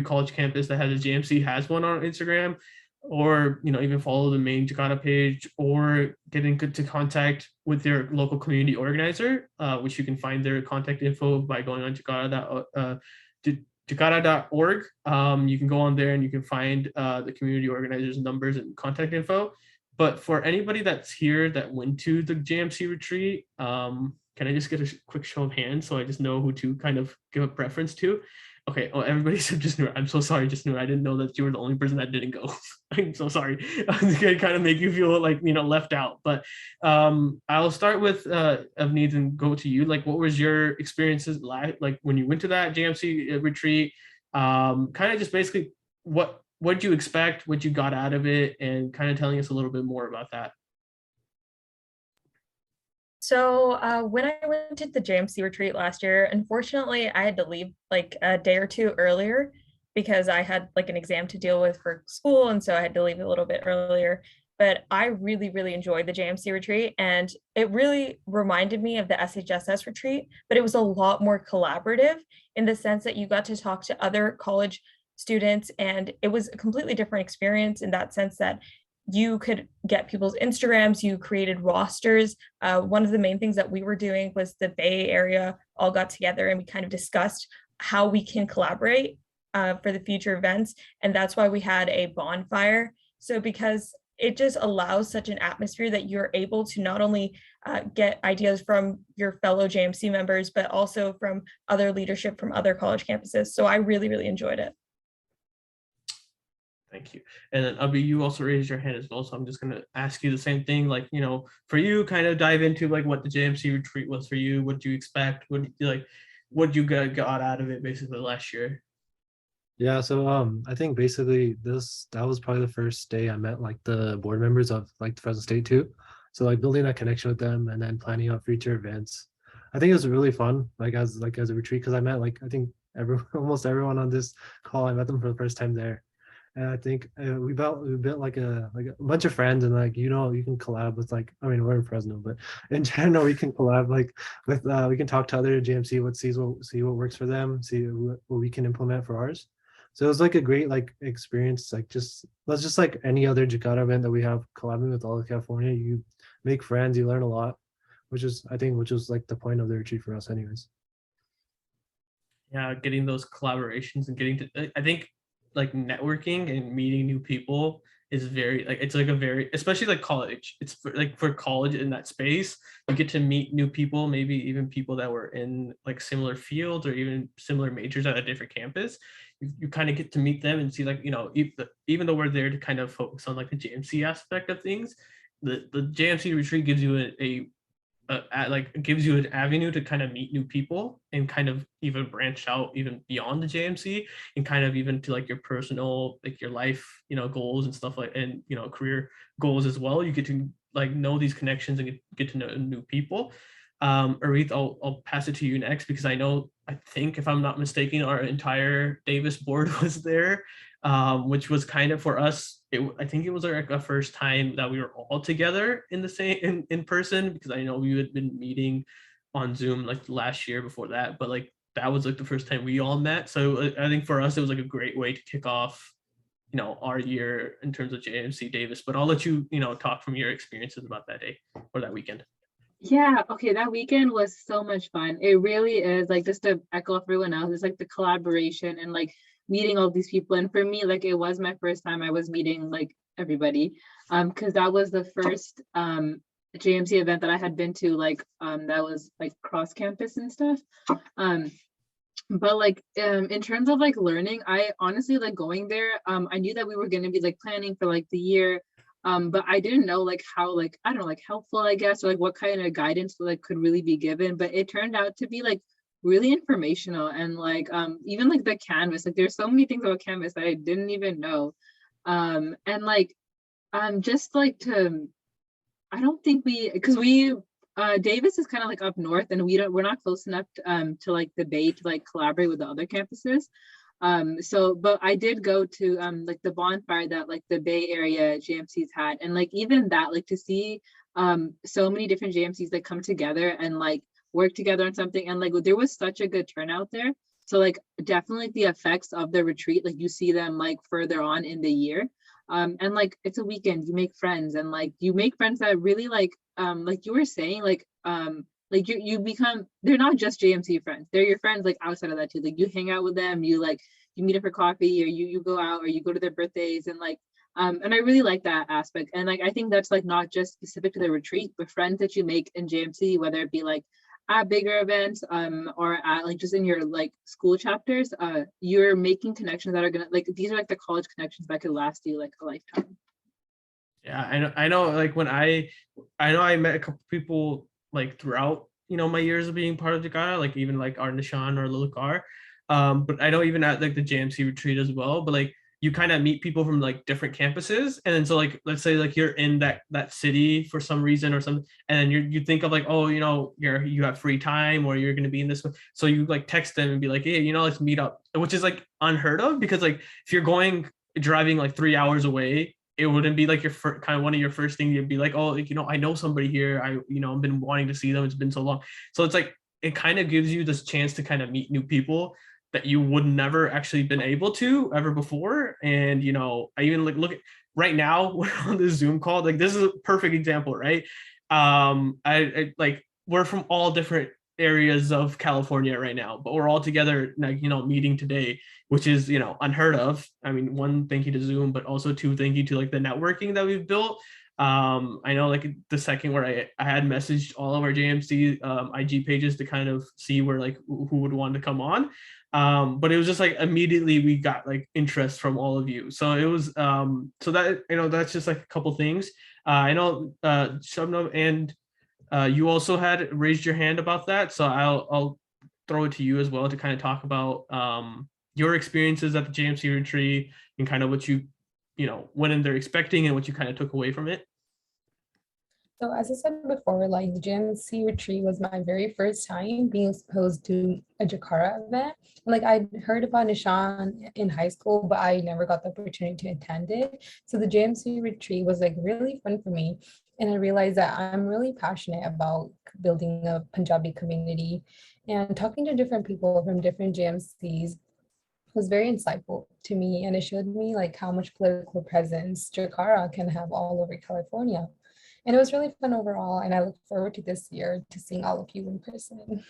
college campus that has a JMC has one on Instagram. Or you know, even follow the main Jakara page, or get into contact with your local community organizer, which you can find their contact info by going on jakara.org. You can go on there and you can find the community organizers' numbers and contact info. But for anybody that's here that went to the JMC retreat, can I just get a quick show of hands so I just know who to kind of give a preference to? Okay. Oh, everybody said just Noor. I'm so sorry, just Noor. I didn't know that you were the only person that didn't go. I'm so sorry. I'm gonna kind of make you feel like, you know, left out. But I'll start with Avneet and go to you. Like, what was your experiences like when you went to that JMC retreat? Kind of just basically what did you expect, what you got out of it, and kind of telling us a little bit more about that. So when I went to the JMC retreat last year, unfortunately, I had to leave like a day or two earlier. because I had like an exam to deal with for school. And so I had to leave a little bit earlier. But I really, really enjoyed the JMC retreat. And it really reminded me of the SHSS retreat, but it was a lot more collaborative in the sense that you got to talk to other college students. And it was a completely different experience in that sense that you could get people's Instagrams, you created rosters. One of the main things that we were doing was the Bay Area all got together and we kind of discussed how we can collaborate for the future events. And that's why we had a bonfire. So because it just allows such an atmosphere that you're able to not only get ideas from your fellow JMC members, but also from other leadership from other college campuses. So I really, really enjoyed it. Thank you. And then Abhi, you also raised your hand as well. So I'm just going to ask you the same thing, like, you know, for you, kind of dive into like what the JMC retreat was for you. What do you expect? What you got out of it basically last year? Yeah, so I think basically that was probably the first day I met like the board members of like the Fresno State too. So like building that connection with them and then planning out future events. I think it was really fun, like as a retreat, because I met like I think almost everyone on this call. I met them for the first time there. And I think we built like a bunch of friends, and like, you know, you can collab with like, I mean, we're in Fresno, but in general we can collab like with we can talk to other JMC, see what works for them, see what we can implement for ours. So it was like a great like experience, like just like any other Jakara event that we have collabing with all of California. You make friends, you learn a lot, which was like the point of the retreat for us anyways. Yeah, getting those collaborations and getting to, I think like networking and meeting new people is very like, it's like a very, especially like college, it's for college in that space, you get to meet new people, maybe even people that were in like similar fields or even similar majors at a different campus. You kind of get to meet them and see, like, you know, even though we're there to kind of focus on like the JMC aspect of things, the JMC retreat gives you gives you an avenue to kind of meet new people and kind of even branch out even beyond the JMC and kind of even to like your personal, like your life, you know, goals and stuff like, and, you know, career goals as well. You get to like know these connections and get to know new people. Arith, I'll pass it to you next, because I think if I'm not mistaken, our entire Davis board was there, which was kind of for us. I think it was like our first time that we were all together in the same in person, because I know we had been meeting on Zoom like last year before that, but like that was like the first time we all met. So I think for us it was like a great way to kick off, you know, our year in terms of JMC Davis. But I'll let you, you know, talk from your experiences about that day or that weekend. Yeah, okay, that weekend was so much fun. It really is, like, just to echo everyone else, it's like the collaboration and like meeting all these people. And for me, like, it was my first time I was meeting like everybody, because that was the first JMC event that I had been to, like that was like cross campus and stuff. But like in terms of like learning, I honestly like going there. I knew that we were going to be like planning for like the year, but I didn't know like how, like, I don't know, like helpful, I guess, or like what kind of guidance like could really be given. But it turned out to be like really informational, and like even like the canvas, like there's so many things about canvas that I didn't even know. And like just like to, I don't think because Davis is kind of like up north, and we're not close enough to like the Bay to like collaborate with the other campuses. So but I did go to like the bonfire that like the Bay Area JMCs had, and like even that, like to see so many different JMCs that come together and like work together on something, and like there was such a good turnout there. So like definitely the effects of the retreat, like you see them like further on in the year. And like it's a weekend, you make friends, and like you make friends that really like you were saying, like you become, they're not just JMC friends, they're your friends like outside of that too. Like you hang out with them, you meet up for coffee, or you go out, or you go to their birthdays, and like and I really like that aspect. And like I think that's like not just specific to the retreat, but friends that you make in JMC, whether it be like at bigger events or at like just in your like school chapters, you're making connections that are gonna, like, these are like the college connections that could last you like a lifetime. Yeah, I know like when I know I met a couple people like throughout, you know, my years of being part of Jakara, like even like our Nishan or Lilakar. But I know even at like the JMC retreat as well. But like you kind of meet people from like different campuses. And then so like let's say like you're in that city for some reason or something, and then you think of like, oh, you have free time or you're going to be in this one. So you like text them and be like, hey, let's meet up, which is like unheard of, because like if you're driving like 3 hours away, it wouldn't be like your kind of one of your first things. You'd be like, oh, like, I know somebody here. I've been wanting to see them. It's been so long. So it's like, it kind of gives you this chance to kind of meet new people that you would never actually been able to ever before. And, I even like look at right now, we're on this Zoom call. Like, this is a perfect example, right? I like, we're from all different areas of California right now, but we're all together, like, meeting today, which is, unheard of. I mean, one, thank you to Zoom, but also two, thank you to like the networking that we've built. I know like the second where I had messaged all of our JMC IG pages to kind of see where like who would want to come on. But it was just like immediately we got like interest from all of you. So it was so that, that's just like a couple things. I know Shabnam and you also had raised your hand about that. So I'll throw it to you as well to kind of talk about your experiences at the Jmc Retreat and kind of what you went in there expecting and what you kind of took away from it. So as I said before, like the Jmc Retreat was my very first time being exposed to a Jakara event. Like I heard about Nishan in high school, but I never got the opportunity to attend it. So the Jmc Retreat was like really fun for me. And I realized that I'm really passionate about building a Punjabi community, and talking to different people from different JMCs was very insightful to me. And it showed me like how much political presence Jakara can have all over California. And it was really fun overall. And I look forward to this year to seeing all of you in person.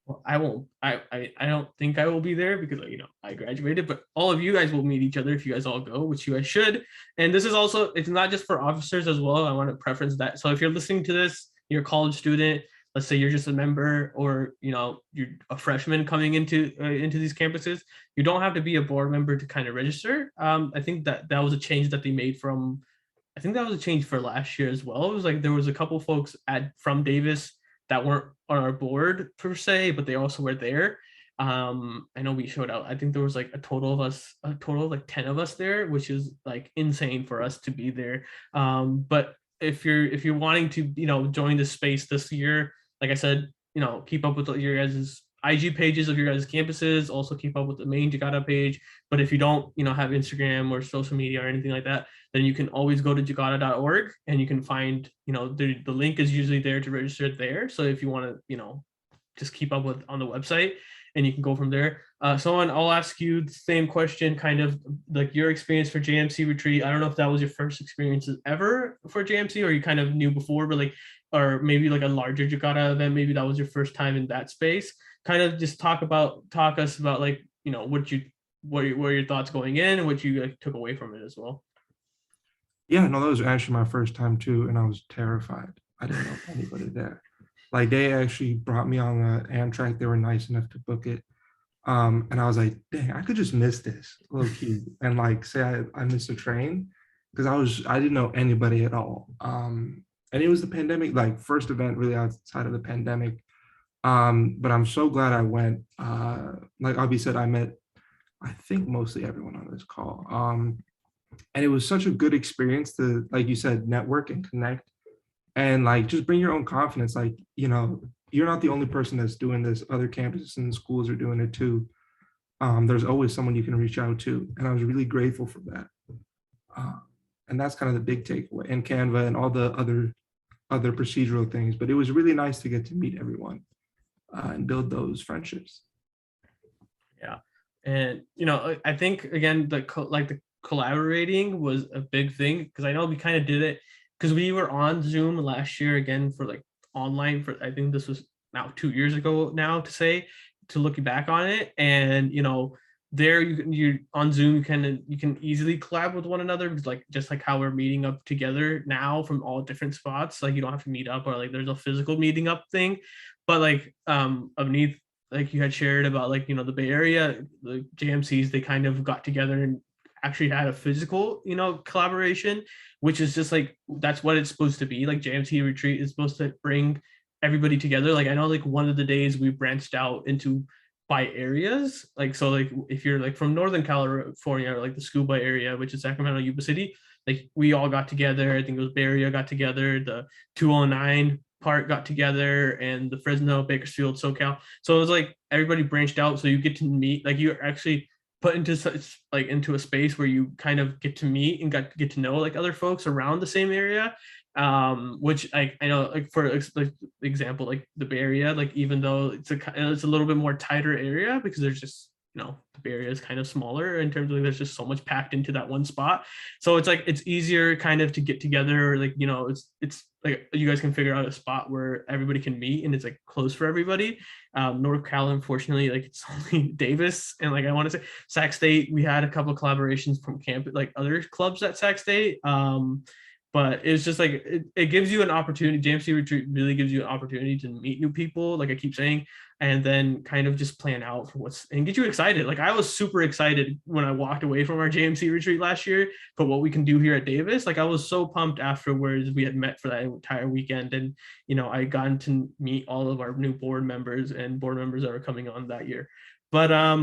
Well, I won't. I don't think I will be there because I graduated. But all of you guys will meet each other if you guys all go, which you guys should. And this is also, it's not just for officers as well. I want to preference that. So if you're listening to this, you're a college student. Let's say you're just a member, or you're a freshman coming into these campuses. You don't have to be a board member to kind of register. I think that was a change that they made from. I think that was a change for last year as well. It was like there was a couple folks from Davis that weren't on our board per se, but they also were there. I know we showed out. I think there was like a total of like 10 of us there, which is like insane for us to be there. But if you're wanting to join this space this year, like I said, keep up with your guys' IG pages of your guys' campuses. Also keep up with the main Jakara page. But if you don't, have Instagram or social media or anything like that, then you can always go to jakara.org and you can find, the link is usually there to register there. So if you want to, just keep up with on the website, and you can go from there. Someone, I'll ask you the same question, kind of like your experience for JMC Retreat. I don't know if that was your first experiences ever for JMC, or you kind of knew before, but like, or maybe like a larger Jakara event, maybe that was your first time in that space. Kind of just talk us about like, what were your thoughts going in and what you like, took away from it as well. Yeah, no, that was actually my first time too, and I was terrified. I didn't know anybody there. Like they actually brought me on the Amtrak. They were nice enough to book it. And I was like, dang, I could just miss this low key and like say I missed a train, because I didn't know anybody at all. And it was the pandemic, like first event really outside of the pandemic. But I'm so glad I went. Like Abhi said, I met, I think, mostly everyone on this call. And it was such a good experience to, like you said, network and connect, and like just bring your own confidence. Like, you're not the only person that's doing this. Other campuses and schools are doing it too. There's always someone you can reach out to. And I was really grateful for that. And that's kind of the big takeaway, and Canva and all the other procedural things. But it was really nice to get to meet everyone and build those friendships. Yeah. And, I think, again, the collaborating was a big thing, because I know we kind of did it because we were on Zoom last year again for like online for, I think this was now 2 years ago now to looking back on it. And, there you on Zoom, you can easily collab with one another, because like, just like how we're meeting up together now from all different spots, like you don't have to meet up, or like there's a physical meeting up thing. But like, Avneet, like you had shared about like, the Bay Area, the JMCs, they kind of got together and actually had a physical, collaboration, which is just like, that's what it's supposed to be. Like Jmc Retreat is supposed to bring everybody together. Like I know like one of the days we branched out into by areas. Like, so like if you're like from Northern California or like the Scuba area, which is Sacramento, Yuba City, like we all got together. I think it was Bay Area got together, the 209 part got together, and the Fresno, Bakersfield, SoCal. So it was like everybody branched out. So you get to meet, like you're actually put into such like into a space where you kind of get to meet and get to know like other folks around the same area, which I know like for like example like the Bay Area, like even though it's a little bit more tighter area because there's just the Bay Area is kind of smaller in terms of like, there's just so much packed into that one spot, so it's like it's easier kind of to get together, or like it's like you guys can figure out a spot where everybody can meet and it's like close for everybody. North Cal, unfortunately, like it's only Davis, and like I want to say Sac State, we had a couple of collaborations from camp, like other clubs at Sac State. But it's just like it gives you an opportunity. Jmc Retreat really gives you an opportunity to meet new people, like I keep saying, and then kind of just plan out for and get you excited. Like I was super excited when I walked away from our Jmc Retreat last year for what we can do here at Davis. Like I was so pumped afterwards. We had met for that entire weekend, and I gotten to meet all of our new board members and board members that are coming on that year. But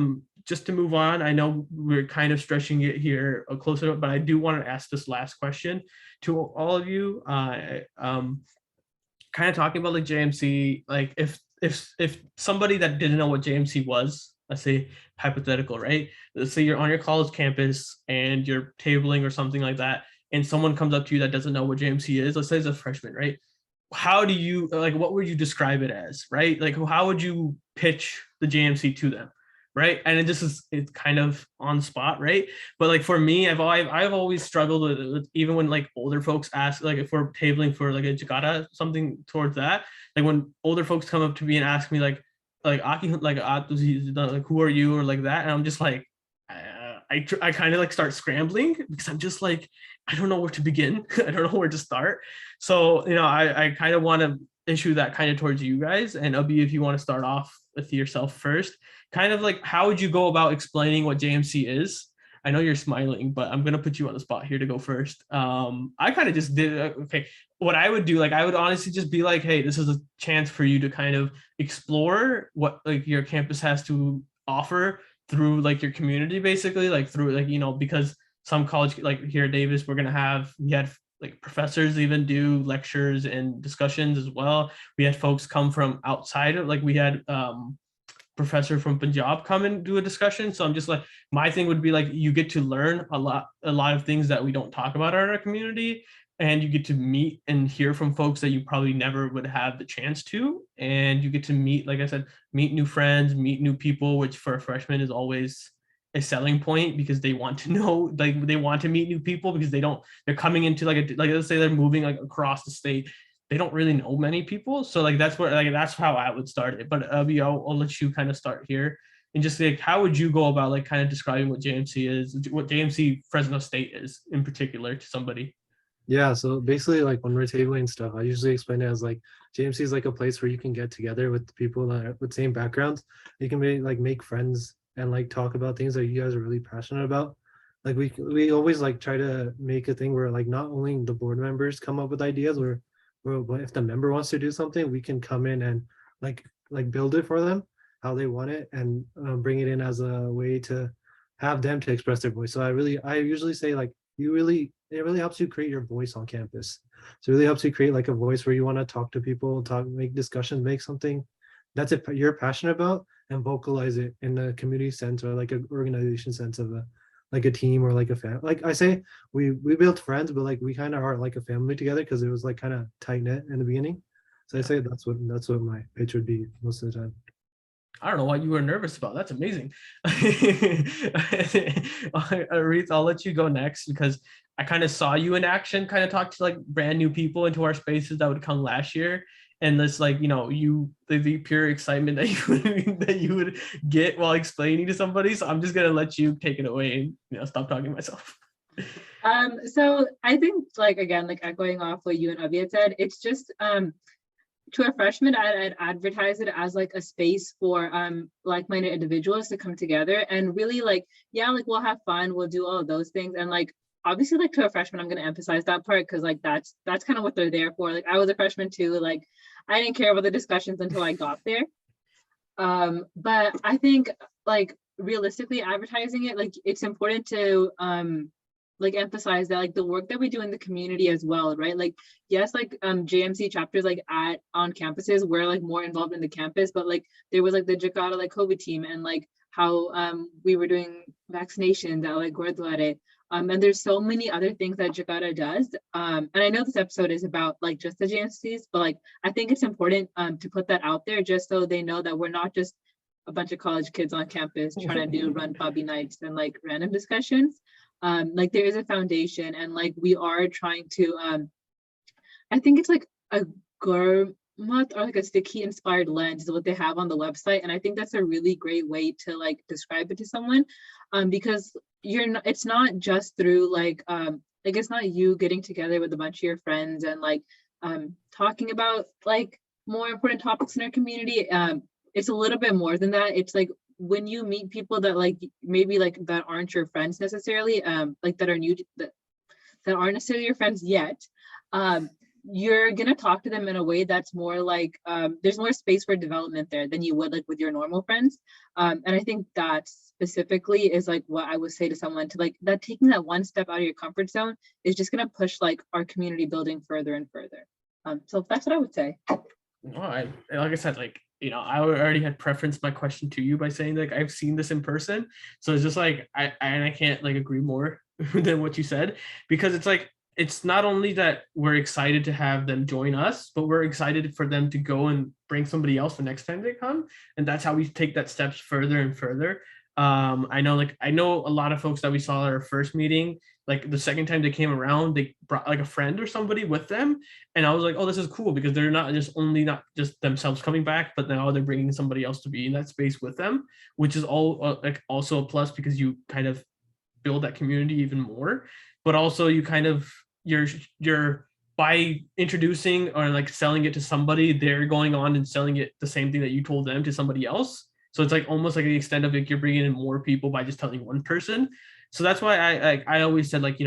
just to move on, I know we're kind of stretching it here closer, but I do want to ask this last question to all of you. Kind of talking about like JMC, like if somebody that didn't know what JMC was, let's say hypothetical, right? Let's say you're on your college campus and you're tabling or something like that, and someone comes up to you that doesn't know what JMC is. Let's say it's a freshman, right? How do you like? What would you describe it as, right? Like, how would you pitch the JMC to them? Right. And it's kind of on the spot, right? But like for me, I've always struggled with even when like older folks ask, like if we're tabling for like a Jakara, something towards that, like when older folks come up to me and ask me like Aki, like who are you, or like that, and I'm just like I kind of like start scrambling because I'm just like I don't know where to begin. I don't know where to start. So I kind of want to issue that kind of towards you guys, and Abi, if you want to start off with yourself first, kind of like how would you go about explaining what JMC is? I know you're smiling, but I'm gonna put you on the spot here to go first. I kind of just did okay. What I would do, like I would honestly just be like, hey, this is a chance for you to kind of explore what like your campus has to offer through like your community, basically, like through like because some college like here at Davis, we had like professors even do lectures and discussions as well. We had folks come from outside of, like we had professor from Punjab come and do a discussion. So I'm just like, my thing would be like, you get to learn a lot of things that we don't talk about in our community, and you get to meet and hear from folks that you probably never would have the chance to. And you get to meet, like I said, meet new friends, meet new people, which for a freshman is always a selling point because they want to know, like they want to meet new people because they're coming into like let's say they're moving like across the state. They don't really know many people. So like that's how I would start it. But I'll let you kind of start here and just like, how would you go about like kind of describing what JMC is, what JMC Fresno State is in particular to somebody? Yeah, so basically like when we're tabling stuff, I usually explain it as like JMC is like a place where you can get together with people that are with same backgrounds. You can make friends and like talk about things that you guys are really passionate about. Like we always like try to make a thing where like not only the board members come up with ideas, or if the member wants to do something, we can come in and like build it for them how they want it, and bring it in as a way to have them to express their voice. So I usually say like it really helps you create your voice on campus. So it really helps you create like a voice where you want to talk to people, make discussions, make something that's it you're passionate about, and vocalize it in a community sense or like an organization sense of like a team or like a family. Like I say, we built friends, but like we kind of are like a family together because it was like kind of tight knit in the beginning. So I say that's what my pitch would be most of the time. I don't know what you were nervous about. That's amazing. Aretha, I'll let you go next because I kind of saw you in action, kind of talk to like brand new people into our spaces that would come last year. And this like, the pure excitement that you would get while explaining to somebody. So I'm just going to let you take it away and, stop talking to myself. So I think like, again, like echoing off what you and Avi had said, it's just, to a freshman, I'd advertise it as like a space for like-minded individuals to come together and really like, yeah, like we'll have fun, we'll do all of those things. And like, obviously like to a freshman, I'm going to emphasize that part because like that's kind of what they're there for. Like I was a freshman too, like I didn't care about the discussions until I got there. But I think like realistically advertising it, like it's important to like emphasize that like the work that we do in the community as well, right? Like yes, like JMC chapters like on campuses, we're like more involved in the campus, but like there was like the Jakara like COVID team and like how we were doing vaccinations at like Gurdwara. And there's so many other things that Jakara does. And I know this episode is about like just the JMCs, but like I think it's important to put that out there just so they know that we're not just a bunch of college kids on campus trying to run Bobby nights and like random discussions. Like there is a foundation and like we are trying to I think it's like a gourmet or like a sticky inspired lens is what they have on the website, and I think that's a really great way to like describe it to someone, because it's not just through like it's not you getting together with a bunch of your friends and like talking about like more important topics in our community. It's a little bit more than that. It's like when you meet people that like maybe like that aren't your friends necessarily, like that are new that aren't necessarily your friends yet, you're gonna talk to them in a way that's more like there's more space for development there than you would like with your normal friends. And I think that specifically is like what I would say to someone to like that taking that one step out of your comfort zone is just gonna push like our community building further and further. So that's what I would say. No, like I said, like, I already had preferenced my question to you by saying like I've seen this in person, so it's just like I can't like agree more than what you said, because it's like it's not only that we're excited to have them join us, but we're excited for them to go and bring somebody else the next time they come, and that's how we take that steps further and further. I know a lot of folks that we saw at our first meeting, like the second time they came around, they brought like a friend or somebody with them, and I was like, oh, this is cool, because they're not just themselves coming back, but now they're bringing somebody else to be in that space with them, which is all like also a plus, because you kind of build that community even more. But also you kind of you're by introducing or like selling it to somebody, they're going on and selling it the same thing that you told them to somebody else. So it's like almost like the extent of it, you're bringing in more people by just telling one person. So that's why I always said, like,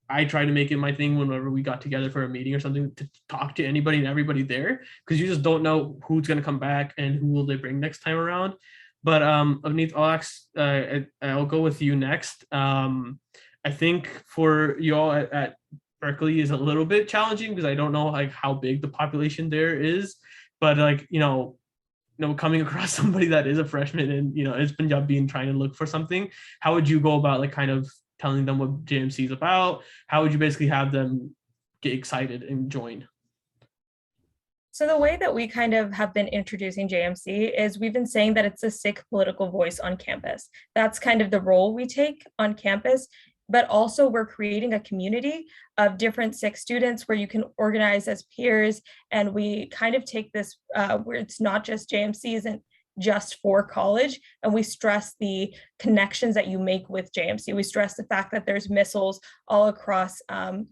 I try to make it my thing whenever we got together for a meeting or something, to talk to anybody and everybody there, because you just don't know who's going to come back and who will they bring next time around. But Avneet, I'll go with you next. I think for you all at Berkeley is a little bit challenging, because I don't know like how big the population there is, but like coming across somebody that is a freshman and it's Punjabi and trying to look for something, how would you go about like kind of telling them what JMC is about? How would you basically have them get excited and join? So the way that we kind of have been introducing JMC is we've been saying that it's a Sikh political voice on campus. That's kind of the role we take on campus. But also we're creating a community of different Sikh students where you can organize as peers. And we kind of take this where it's not just JMC isn't just for college. And we stress the connections that you make with JMC. We stress the fact that there's missiles all across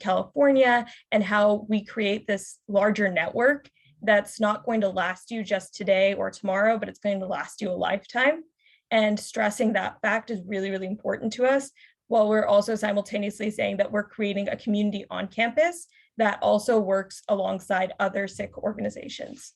California, and how we create this larger network that's not going to last you just today or tomorrow, but it's going to last you a lifetime. And stressing that fact is really, really important to us, while we're also simultaneously saying that we're creating a community on campus that also works alongside other Sikh organizations.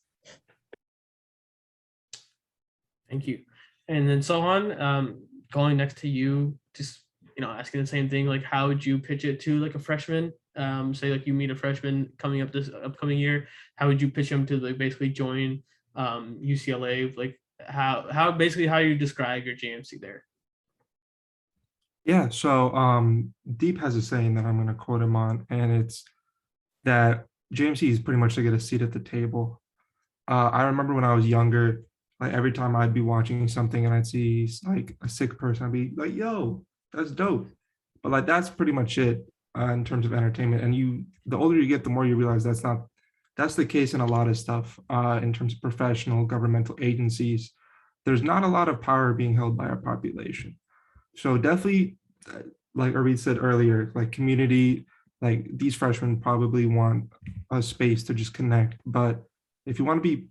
Thank you. And then Sohan, going next to you, just asking the same thing, like how would you pitch it to like a freshman? Say like you meet a freshman coming up this upcoming year, how would you pitch them to like basically join UCLA? Like how you describe your JMC there? Yeah, so Deep has a saying that I'm going to quote him on, and it's that JMC is pretty much to get a seat at the table. I remember when I was younger, like every time I'd be watching something and I'd see like a Sikh person, I'd be like, yo, that's dope. But like that's pretty much it in terms of entertainment. And the older you get, the more you realize that's the case in a lot of stuff in terms of professional governmental agencies. There's not a lot of power being held by our population. So definitely, like Arvind said earlier, like community, like these freshmen probably want a space to just connect. But if you want to be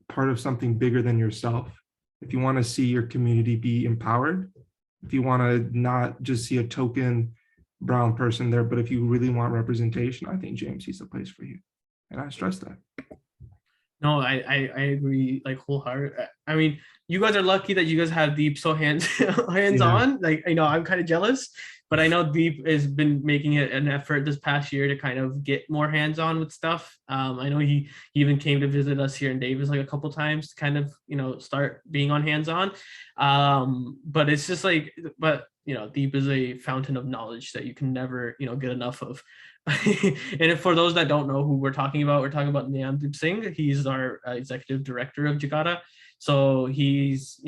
part of something bigger than yourself, if you want to see your community be empowered, if you want to not just see a token brown person there, but if you really want representation, I think JMC is the place for you. And I stress that. No, I agree like wholehearted. I mean, you guys are lucky that you guys have Deep so hands Yeah. on. Like, I'm kind of jealous, but I know Deep has been making it an effort this past year to kind of get more hands on with stuff. I know he even came to visit us here in Davis like a couple times to kind of start being on hands on. But it's just like, but Deep is a fountain of knowledge that you can never get enough of. And for those that don't know who we're talking about Nyamdeep Singh. He's our executive director of Jakara. So he's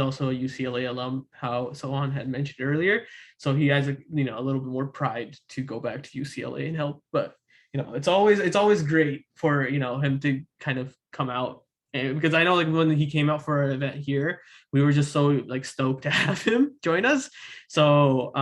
also a UCLA alum, how Sohan had mentioned earlier. So he has a little bit more pride to go back to UCLA and help. But it's always great for him to kind of come out. And because I know like when he came out for our event here, we were just so like stoked to have him join us. So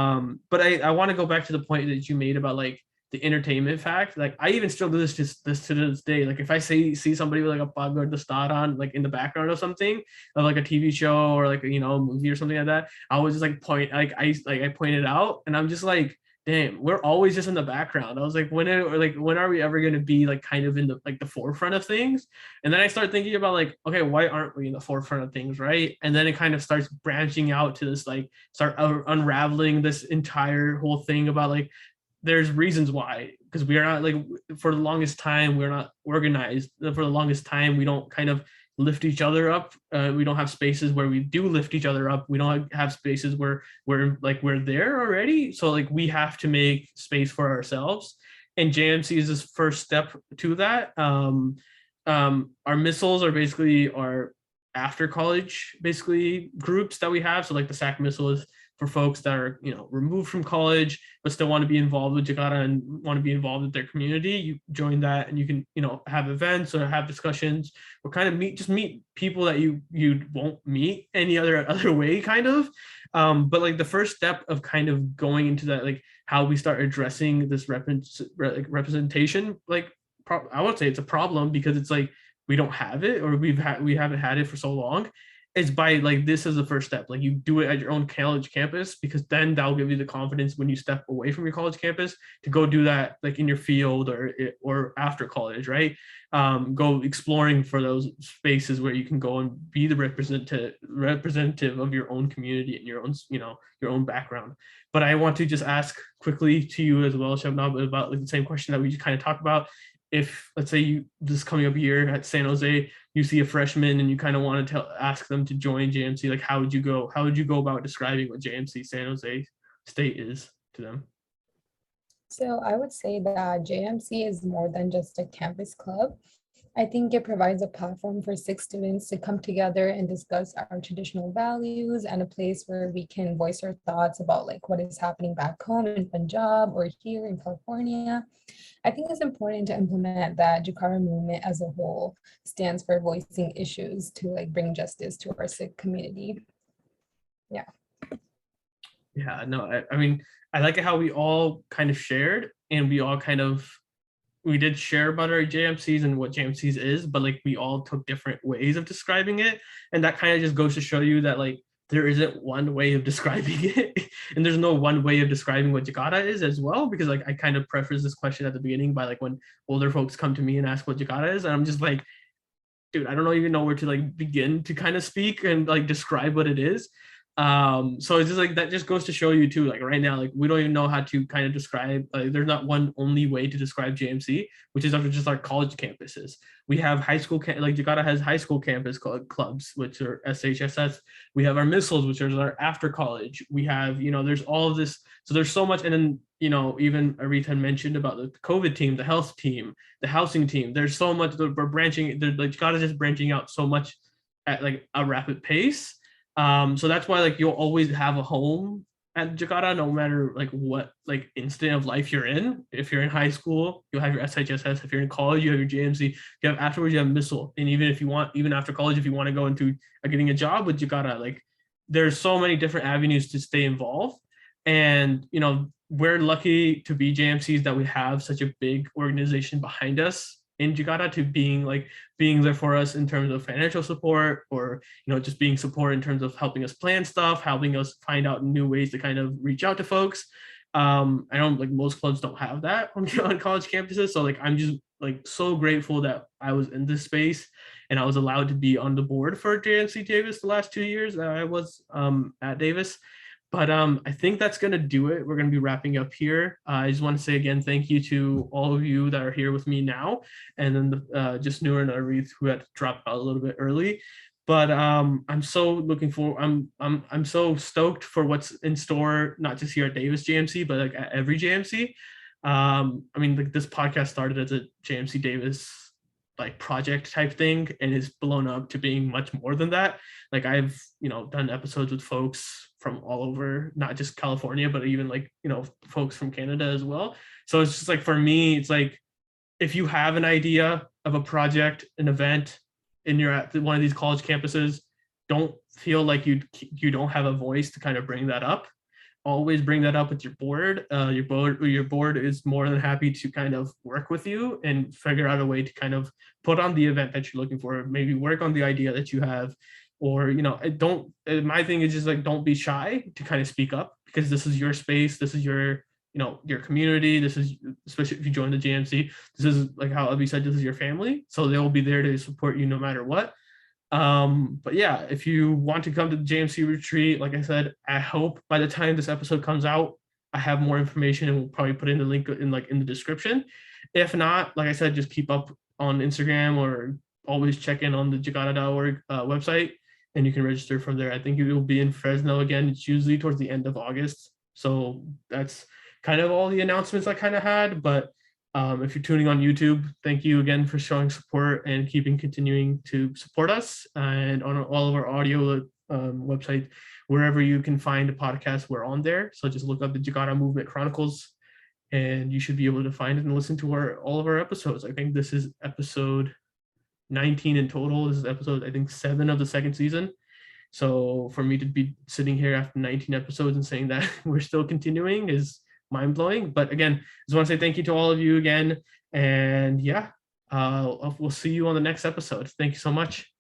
but I want to go back to the point that you made about like the entertainment fact. Like I even still do this to this day. Like if I see somebody with like a pug or the star on like in the background or something of like a TV show or like a movie or something like that, I was just like I pointed out and I'm just like, damn, we're always just in the background. I was like, when are we ever going to be like kind of in the like the forefront of things? And then I start thinking about like, okay, why aren't we in the forefront of things, right? And then it kind of starts branching out to this like start unraveling this entire whole thing about like there's reasons why, because we are not like for the longest time we're not organized. For the longest time we don't kind of lift each other up. We don't have spaces where we do lift each other up. We don't have spaces where we're there already. So like we have to make space for ourselves. And JMC is this first step to that. Our missiles are basically our after college basically groups that we have. So like the SAC missile is for folks that are removed from college but still want to be involved with Jakara and want to be involved with their community. You join that and you can have events or have discussions or kind of meet people that you won't meet any other way kind of. But like the first step of kind of going into that, like how we start addressing this representation, like I would say it's a problem because it's like we don't have it or we haven't had it for so long. It's by like this is the first step. Like you do it at your own college campus because then that'll give you the confidence when you step away from your college campus to go do that like in your field or after college, right? Go exploring for those spaces where you can go and be the representative of your own community and your own your own background. But I want to just ask quickly to you as well, Shabnam, about like the same question that we just kind of talked about. If let's say you this coming up year at San Jose, you see a freshman and you kind of want to ask them to join JMC, like how would you go about describing what JMC San Jose State is to them? So I would say that JMC is more than just a campus club. I think it provides a platform for Sikh students to come together and discuss our traditional values and a place where we can voice our thoughts about like what is happening back home in Punjab or here in California. I think it's important to implement that Jakara movement as a whole stands for voicing issues to like bring justice to our Sikh community. Yeah. Yeah, no, I mean, I like how we all kind of shared and we did share about our JMCs and what JMCs is, but like we all took different ways of describing it. And that kind of just goes to show you that like there isn't one way of describing it. And there's no one way of describing what Jakara is as well, because like I kind of preface this question at the beginning by like when older folks come to me and ask what Jakara is, and I'm just like, dude, I don't even know where to like begin to kind of speak and like describe what it is. So it's just like that just goes to show you too, like right now, like we don't even know how to kind of describe, there's not one only way to describe JMC, which is just our college campuses. We have high school, like Jakara has high school campus clubs, which are SHSS. We have our missiles, which are our after college. We have, there's all of this. So there's so much. And then, even Arita mentioned about the COVID team, the health team, the housing team. There's so much that we're branching, like Jakara just branching out so much at like a rapid pace. So that's why like you'll always have a home at Jakara, no matter like what like instant of life you're in. If you're in high school, you'll have your SHSS. If you're in college, you have your JMC. You have afterwards, you have missile. And even if you want, even after college, if you want to go into getting a job with Jakara, like there's so many different avenues to stay involved. And we're lucky to be JMCs that we have such a big organization behind us in Jakara to being there for us in terms of financial support or just being support in terms of helping us plan stuff, helping us find out new ways to kind of reach out to folks. I know like most clubs don't have that on college campuses. So like I'm just like so grateful that I was in this space and I was allowed to be on the board for JMC Davis the last 2 years that I was at Davis. But I think that's gonna do it. We're gonna be wrapping up here. I just want to say again, thank you to all of you that are here with me now, and then just Noor and Arith who had to drop out a little bit early. But I'm so looking for. I'm so stoked for what's in store, not just here at Davis JMC, but like at every JMC. I mean, like this podcast started as a JMC Davis like project type thing, and it's blown up to being much more than that. Like I've done episodes with folks from all over, not just California, but even like folks from Canada as well. So it's just like for me, it's like if you have an idea of a project, an event, and you're at one of these college campuses, don't feel like you don't have a voice to kind of bring that up. Always bring that up with your board. Your board is more than happy to kind of work with you and figure out a way to kind of put on the event that you're looking for. Maybe work on the idea that you have, or don't. My thing is just like don't be shy to kind of speak up, because this is your space. This is your your community. This is, especially if you join the JMC, this is like how Abby said, this is your family. So they will be there to support you no matter what. But yeah, if you want to come to the JMC retreat, like I said, I hope by the time this episode comes out, I have more information, and we'll probably put in the link in the description. If not, like I said, just keep up on Instagram or always check in on the jakara.org website, and you can register from there. I think it will be in Fresno again. It's usually towards the end of August. So that's kind of all the announcements I kind of had, but if you're tuning on YouTube, thank you again for showing support and continuing to support us. And on all of our audio website, wherever you can find a podcast, we're on there. So just look up the Jakara Movement Chronicles, and you should be able to find it and listen to all of our episodes. I think this is episode 19 in total. This is episode, I think, 7 of the second season. So for me to be sitting here after 19 episodes and saying that we're still continuing is mind-blowing. But again, just want to say thank you to all of you again, and yeah, we'll see you on the next episode. Thank you so much.